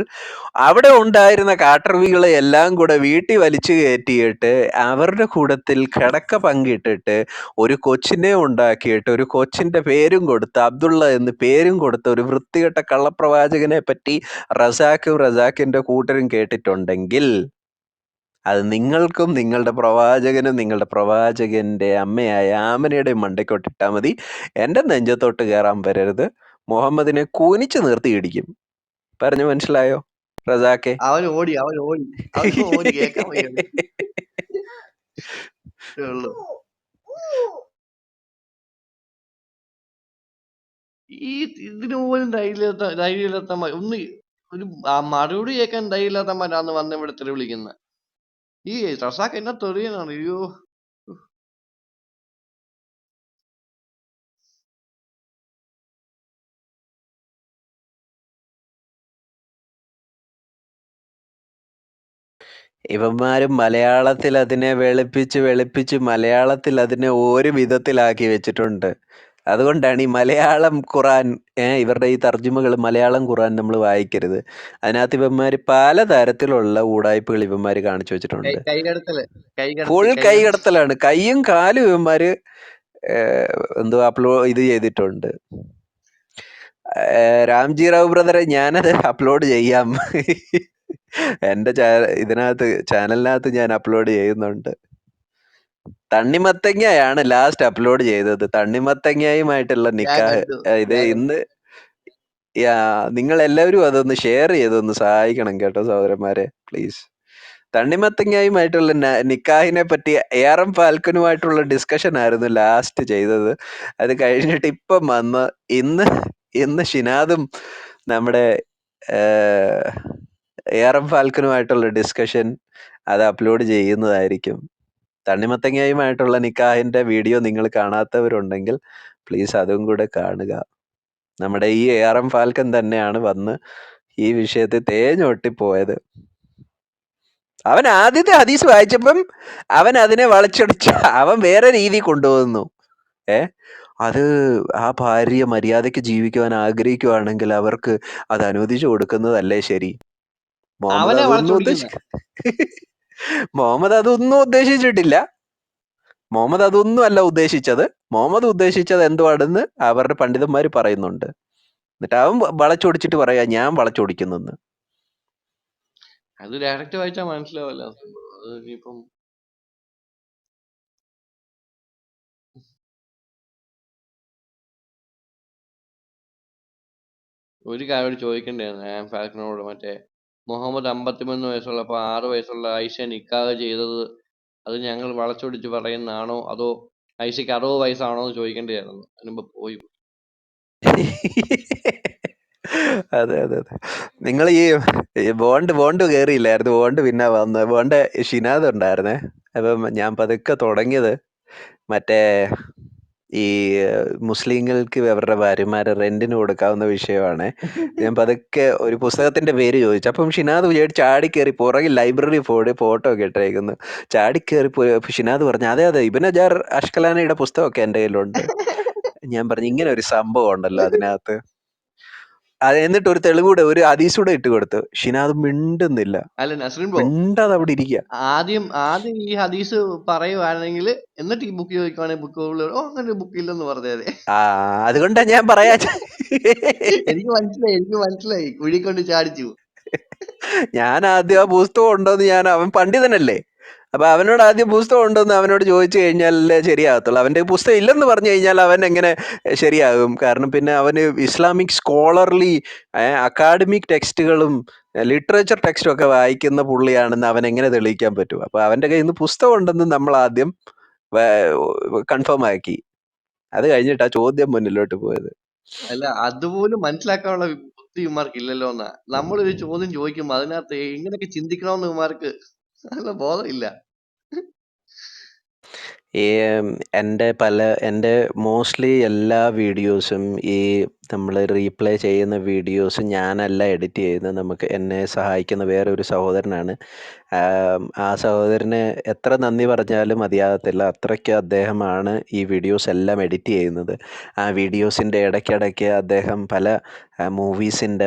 അവിടെ ഉണ്ടായിരുന്ന കാട്ടർവികളെ എല്ലാം കൂടെ വീട്ടിൽ വലിച്ചു കയറ്റിയിട്ട് അവരുടെ കൂടത്തിൽ കിടക്ക പങ്കിട്ടിട്ട് ഒരു കൊച്ചിനെ ഉണ്ടാക്കിയിട്ട് ഒരു കൊച്ചിന്റെ പേരും കൊടുത്ത് അബ്ദുള്ള എന്ന് പേരും കൊടുത്ത ഒരു വൃത്തികെട്ട കള്ളപ്രവാചകനെ പറ്റി റസാക്കിന്റെ കൂട്ടരും കേട്ടിട്ടുണ്ടെങ്കിൽ അത് നിങ്ങൾക്കും നിങ്ങളുടെ പ്രവാചകനും നിങ്ങളുടെ പ്രവാചകന്റെ അമ്മയായ ആമനയുടെ മണ്ടയ്ക്കോട്ടിട്ടാ മതി. എന്റെ നെഞ്ചത്തോട്ട് കയറാൻ വരരുത്. മുഹമ്മദിനെ കൂനിച്ചു നിർത്തി ഇടിക്കും. പറഞ്ഞു മനസ്സിലായോ റസാക്കെ? അവൻ ഓടി കേൾക്കാൻ ഈ ഇതിനു പോലും ധൈര്യമില്ലാത്ത ഒന്ന് ഒരു മറുപടി കേൾക്കാൻ ധൈര്യമില്ലാത്തമാരാന്ന് വന്ന് ഇവിടെ തെറി വിളിക്കുന്നത്. ഈ റസാക്ക് എന്നാ തെറിയനാണ്. അയ്യോ, ഇവന്മാരും മലയാളത്തിൽ അതിനെ വെളുപ്പിച്ച് മലയാളത്തിൽ അതിനെ ഒരു വിധത്തിലാക്കി വെച്ചിട്ടുണ്ട്. അതുകൊണ്ടാണ് ഈ മലയാളം ഖുറാൻ ഇവരുടെ ഈ തർജ്ജിമകൾ മലയാളം ഖുറാൻ നമ്മൾ വായിക്കരുത്. അതിനകത്ത് ഇവന്മാർ പലതരത്തിലുള്ള ഊടായ്പകൾ ഇവന്മാർ കാണിച്ചു വെച്ചിട്ടുണ്ട്. കൈകടത്തല് ഫുൾ കൈകടത്തി കൈകടത്തലാണ്. കൈയും കാലും ഇവന്മാര് എന്തോ ഇത് ചെയ്തിട്ടുണ്ട്. രാംജി റാവു ബ്രദറെ, ഞാനത് അപ്ലോഡ് ചെയ്യാം. എൻ്റെ ഇതിനകത്ത് ചാനലിനകത്ത് ഞാൻ അപ്ലോഡ് ചെയ്യുന്നുണ്ട്. തണ്ണിമത്തങ്ങയാണ് ലാസ്റ്റ് അപ്ലോഡ് ചെയ്തത്. തണ്ണിമത്തങ്ങയുമായിട്ടുള്ള ഞാൻ നിക്കാഹ്. കണ്ടു ഇത് ഞാൻ കണ്ടു. ഇന്ന് നിങ്ങൾ എല്ലാവരും അതൊന്ന് ഷെയർ ചെയ്തൊന്ന് സഹായിക്കണം കേട്ടോ സഹോദരന്മാരെ, പ്ലീസ്. തണ്ണിമത്തങ്ങയുമായിട്ടുള്ള നിക്കാഹിനെ പറ്റി ARM ഫാൽക്കനുമായിട്ടുള്ള ഡിസ്കഷൻ ആയിരുന്നു ലാസ്റ്റ് ചെയ്തത്. അത് കഴിഞ്ഞിട്ട് ഇപ്പം വന്ന് ഇന്ന് ഷിനാദും നമ്മുടെ ARM ഫാൽക്കനുമായിട്ടുള്ള ഡിസ്കഷൻ അത് അപ്ലോഡ് ചെയ്യുന്നതായിരിക്കും. തണ്ണിമത്തങ്ങയുമായിട്ടുള്ള നിക്കാഹിന്റെ വീഡിയോ നിങ്ങൾ കാണാത്തവരുണ്ടെങ്കിൽ പ്ലീസ് അതും കൂടെ കാണുക. നമ്മുടെ ഈ ARM ഫാൽക്കൻ തന്നെയാണ് വന്ന് ഈ വിഷയത്തിൽ തേഞ്ഞൊട്ടിപ്പോയത്. അവൻ ആദ്യത്തെ ഹദീസ് വായിച്ചപ്പം അവൻ അതിനെ വളച്ചൊടിച്ച് അവൻ വേറെ രീതി കൊണ്ടുവന്നു. അത് ആ ഭാര്യ മര്യാദയ്ക്ക് ജീവിക്കുവാൻ ആഗ്രഹിക്കുവാണെങ്കിൽ അവർക്ക് അത് അനുവദിച്ചു കൊടുക്കുന്നതല്ലേ ശരി. മുഹമ്മദ് അവനെ അതൊന്നും മുഹമ്മദ് അതൊന്നും ഉദ്ദേശിച്ചിട്ടില്ല. മുഹമ്മദ് അതൊന്നും അല്ല ഉദ്ദേശിച്ചത്. മുഹമ്മദ് ഉദ്ദേശിച്ചത് എന്തുവാണെന്ന് അവരുടെ പണ്ഡിതന്മാർ പറയുന്നുണ്ട്. എന്നിട്ട് അവൻ വളച്ചൊടിച്ചിട്ട് പറയാ ഞാൻ വളച്ചൊടിക്കുന്നെന്ന്. അത് ഡയറക്റ്റ് വായിച്ചാൽ മനസ്സിലാവല്ല. അത് ഇനിയിപ്പം ഒരു കാര്യം ചോദിക്കണ്ടായിരുന്നു ഞാൻ ഫാൽക്കനോട്. മറ്റേ മുഹമ്മദ് 53 വയസ്സുള്ളപ്പോൾ 6 വയസ്സുള്ള ഐഷ നിക്കാഹ് ചെയ്തത് അത് ഞങ്ങൾ വളച്ചൊടിച്ച് പറയുന്നതാണോ അതോ ഐഷയ്ക്ക് 60 വയസ്സാണോ എന്ന് ചോദിക്കേണ്ടതായിരുന്നു. അതിനുമ്പോ പോയി. അതെ അതെ അതെ. നിങ്ങൾ ഈ ബോണ്ട് കയറിയില്ലായിരുന്നു. ബോണ്ട് പിന്നെ വന്ന് ബോണ്ട് ഷിനാദ് ഉണ്ടായിരുന്നേ. അപ്പം ഞാൻ പതുക്കെ തുടങ്ങിയത് മറ്റേ ഈ മുസ്ലിങ്ങൾക്ക് അവരുടെ ഭാര്യമാരെ റെന്റിന് കൊടുക്കാവുന്ന വിഷയമാണ്. ഞാൻ പതുക്കെ ഒരു പുസ്തകത്തിന്റെ പേര് ചോദിച്ചു. അപ്പം ഷിനാദ് വിചാരിച്ച് ചാടിക്കേറി പുറകിൽ ലൈബ്രറി ഫോട്ടോ ഒക്കെ ഇട്ടേക്കുന്നു. ചാടിക്കേറി ഷിനാദ് പറഞ്ഞു അതെ ഇബ്നു ഹജർ അഷ്കലാനിയുടെ പുസ്തകമൊക്കെ എൻ്റെ കയ്യിലുണ്ട്. ഞാൻ പറഞ്ഞു ഇങ്ങനെ ഒരു സംഭവം ഉണ്ടല്ലോ അതിനകത്ത്. അത് എന്നിട്ട് ഒരു തെളിവൂടെ ഒരു ഹദീസ് കൂടെ ഇട്ട് കൊടുത്തു. ഷിനാദ് മിണ്ടുന്നില്ല, അല്ല നസ്രീൻ ബ്രോ, മിണ്ടാതെ അവിടെ ഇരിക്കുക. ആദ്യം ഈ ഹദീസ് പറയുവാണെങ്കിൽ എന്നിട്ട് ഈ ബുക്ക് ചോദിക്കുവാണെങ്കിൽ ബുക്ക് അങ്ങനെ ബുക്ക് ഇല്ലെന്ന് പറഞ്ഞേരെ. അതുകൊണ്ടാ ഞാൻ പറയാ. എനിക്ക് മനസ്സിലായി കുഴി കൊണ്ട് ചാടിച്ചു. ഞാൻ ആദ്യം ആ പുസ്തകം ഉണ്ടോന്ന് അവൻ പണ്ഡിതനല്ലേ, അപ്പൊ അവനോട് ആദ്യം പുസ്തകം ഉണ്ടോന്ന് അവനോട് ചോദിച്ചു കഴിഞ്ഞാലല്ലേ ശരിയാകത്തുള്ളൂ. അവന്റെ പുസ്തകം ഇല്ലെന്ന് പറഞ്ഞു കഴിഞ്ഞാൽ അവൻ എങ്ങനെ ശരിയാകും? കാരണം പിന്നെ അവന് ഇസ്ലാമിക് സ്കോളർലി അക്കാഡമിക് ടെക്സ്റ്റുകളും ലിറ്ററേച്ചർ ടെക്സ്റ്റും ഒക്കെ വായിക്കുന്ന പുള്ളിയാണെന്ന് അവൻ എങ്ങനെ തെളിയിക്കാൻ പറ്റും? അപ്പൊ അവന്റെ കയ്യിൽ നിന്ന് പുസ്തകം ഉണ്ടെന്ന് നമ്മൾ ആദ്യം കൺഫേം ആക്കി. അത് കഴിഞ്ഞിട്ടാ ചോദ്യം മുന്നിലോട്ട് പോയത്. അല്ല അതുപോലും മനസ്സിലാക്കാനുള്ള ബുദ്ധി ഇവന്മാർക്ക് ഇല്ലല്ലോ എന്നാ. നമ്മളൊരു ചോദ്യം ചോദിക്കുമ്പോ അതിനകത്ത് എങ്ങനെയൊക്കെ ചിന്തിക്കണമെന്ന് ഇവന്മാർക്ക് നല്ല ബോധമില്ല. എൻ്റെ മോസ്റ്റ്ലി എല്ലാ വീഡിയോസും ഈ നമ്മൾ റീപ്ലേ ചെയ്യുന്ന വീഡിയോസ് ഞാനല്ല എഡിറ്റ് ചെയ്യുന്നത്. നമുക്ക് എന്നെ സഹായിക്കുന്ന വേറെ ഒരു സഹോദരനാണ്. ആ സഹോദരന് എത്ര നന്ദി പറഞ്ഞാലും മതിയാകത്തില്ല. അത്രയ്ക്ക് അദ്ദേഹമാണ് ഈ വീഡിയോസ് എല്ലാം എഡിറ്റ് ചെയ്യുന്നത്. ആ വീഡിയോസിൻ്റെ ഇടയ്ക്കിടയ്ക്ക് അദ്ദേഹം പല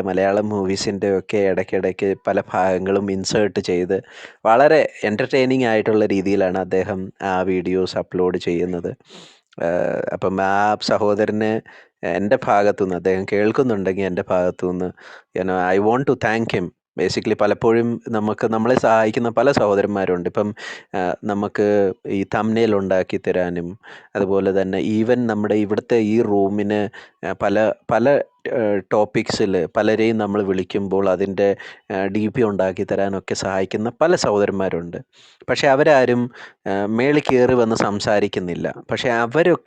മലയാളം മൂവീസിൻ്റെ ഒക്കെ ഇടയ്ക്കിടയ്ക്ക് പല ഭാഗങ്ങളും ഇൻസേർട്ട് ചെയ്ത് വളരെ എൻ്റർടൈനിങ് ആയിട്ടുള്ള രീതിയിലാണ് അദ്ദേഹം ആ വീഡിയോസ് അപ്ലോഡ് ചെയ്യുന്നത്. അപ്പം ആ സഹോദരന് എൻ്റെ ഭാഗത്തുനിന്ന്, അദ്ദേഹം കേൾക്കുന്നുണ്ടെങ്കിൽ എൻ്റെ ഭാഗത്തുനിന്ന് I want to thank him. Basically പലപ്പോഴും നമ്മളെ സഹായിക്കുന്ന പല സഹോദരന്മാരുണ്ട്. ഇപ്പം നമുക്ക് ഈ തംബ്നെയിൽ ഉണ്ടാക്കി തരാനും അതുപോലെ തന്നെ ഈവൻ നമ്മുടെ ഇവിടുത്തെ ഈ റൂമിന് പല ടോപ്പിക്സിൽ പലരെയും നമ്മൾ വിളിക്കുമ്പോൾ അതിൻ്റെ DP ഉണ്ടാക്കി തരാനൊക്കെ സഹായിക്കുന്ന പല സഹോദരന്മാരുണ്ട്. പക്ഷെ അവരാരും മേളിൽ കയറി വന്ന് സംസാരിക്കുന്നില്ല. പക്ഷെ അവരൊക്കെ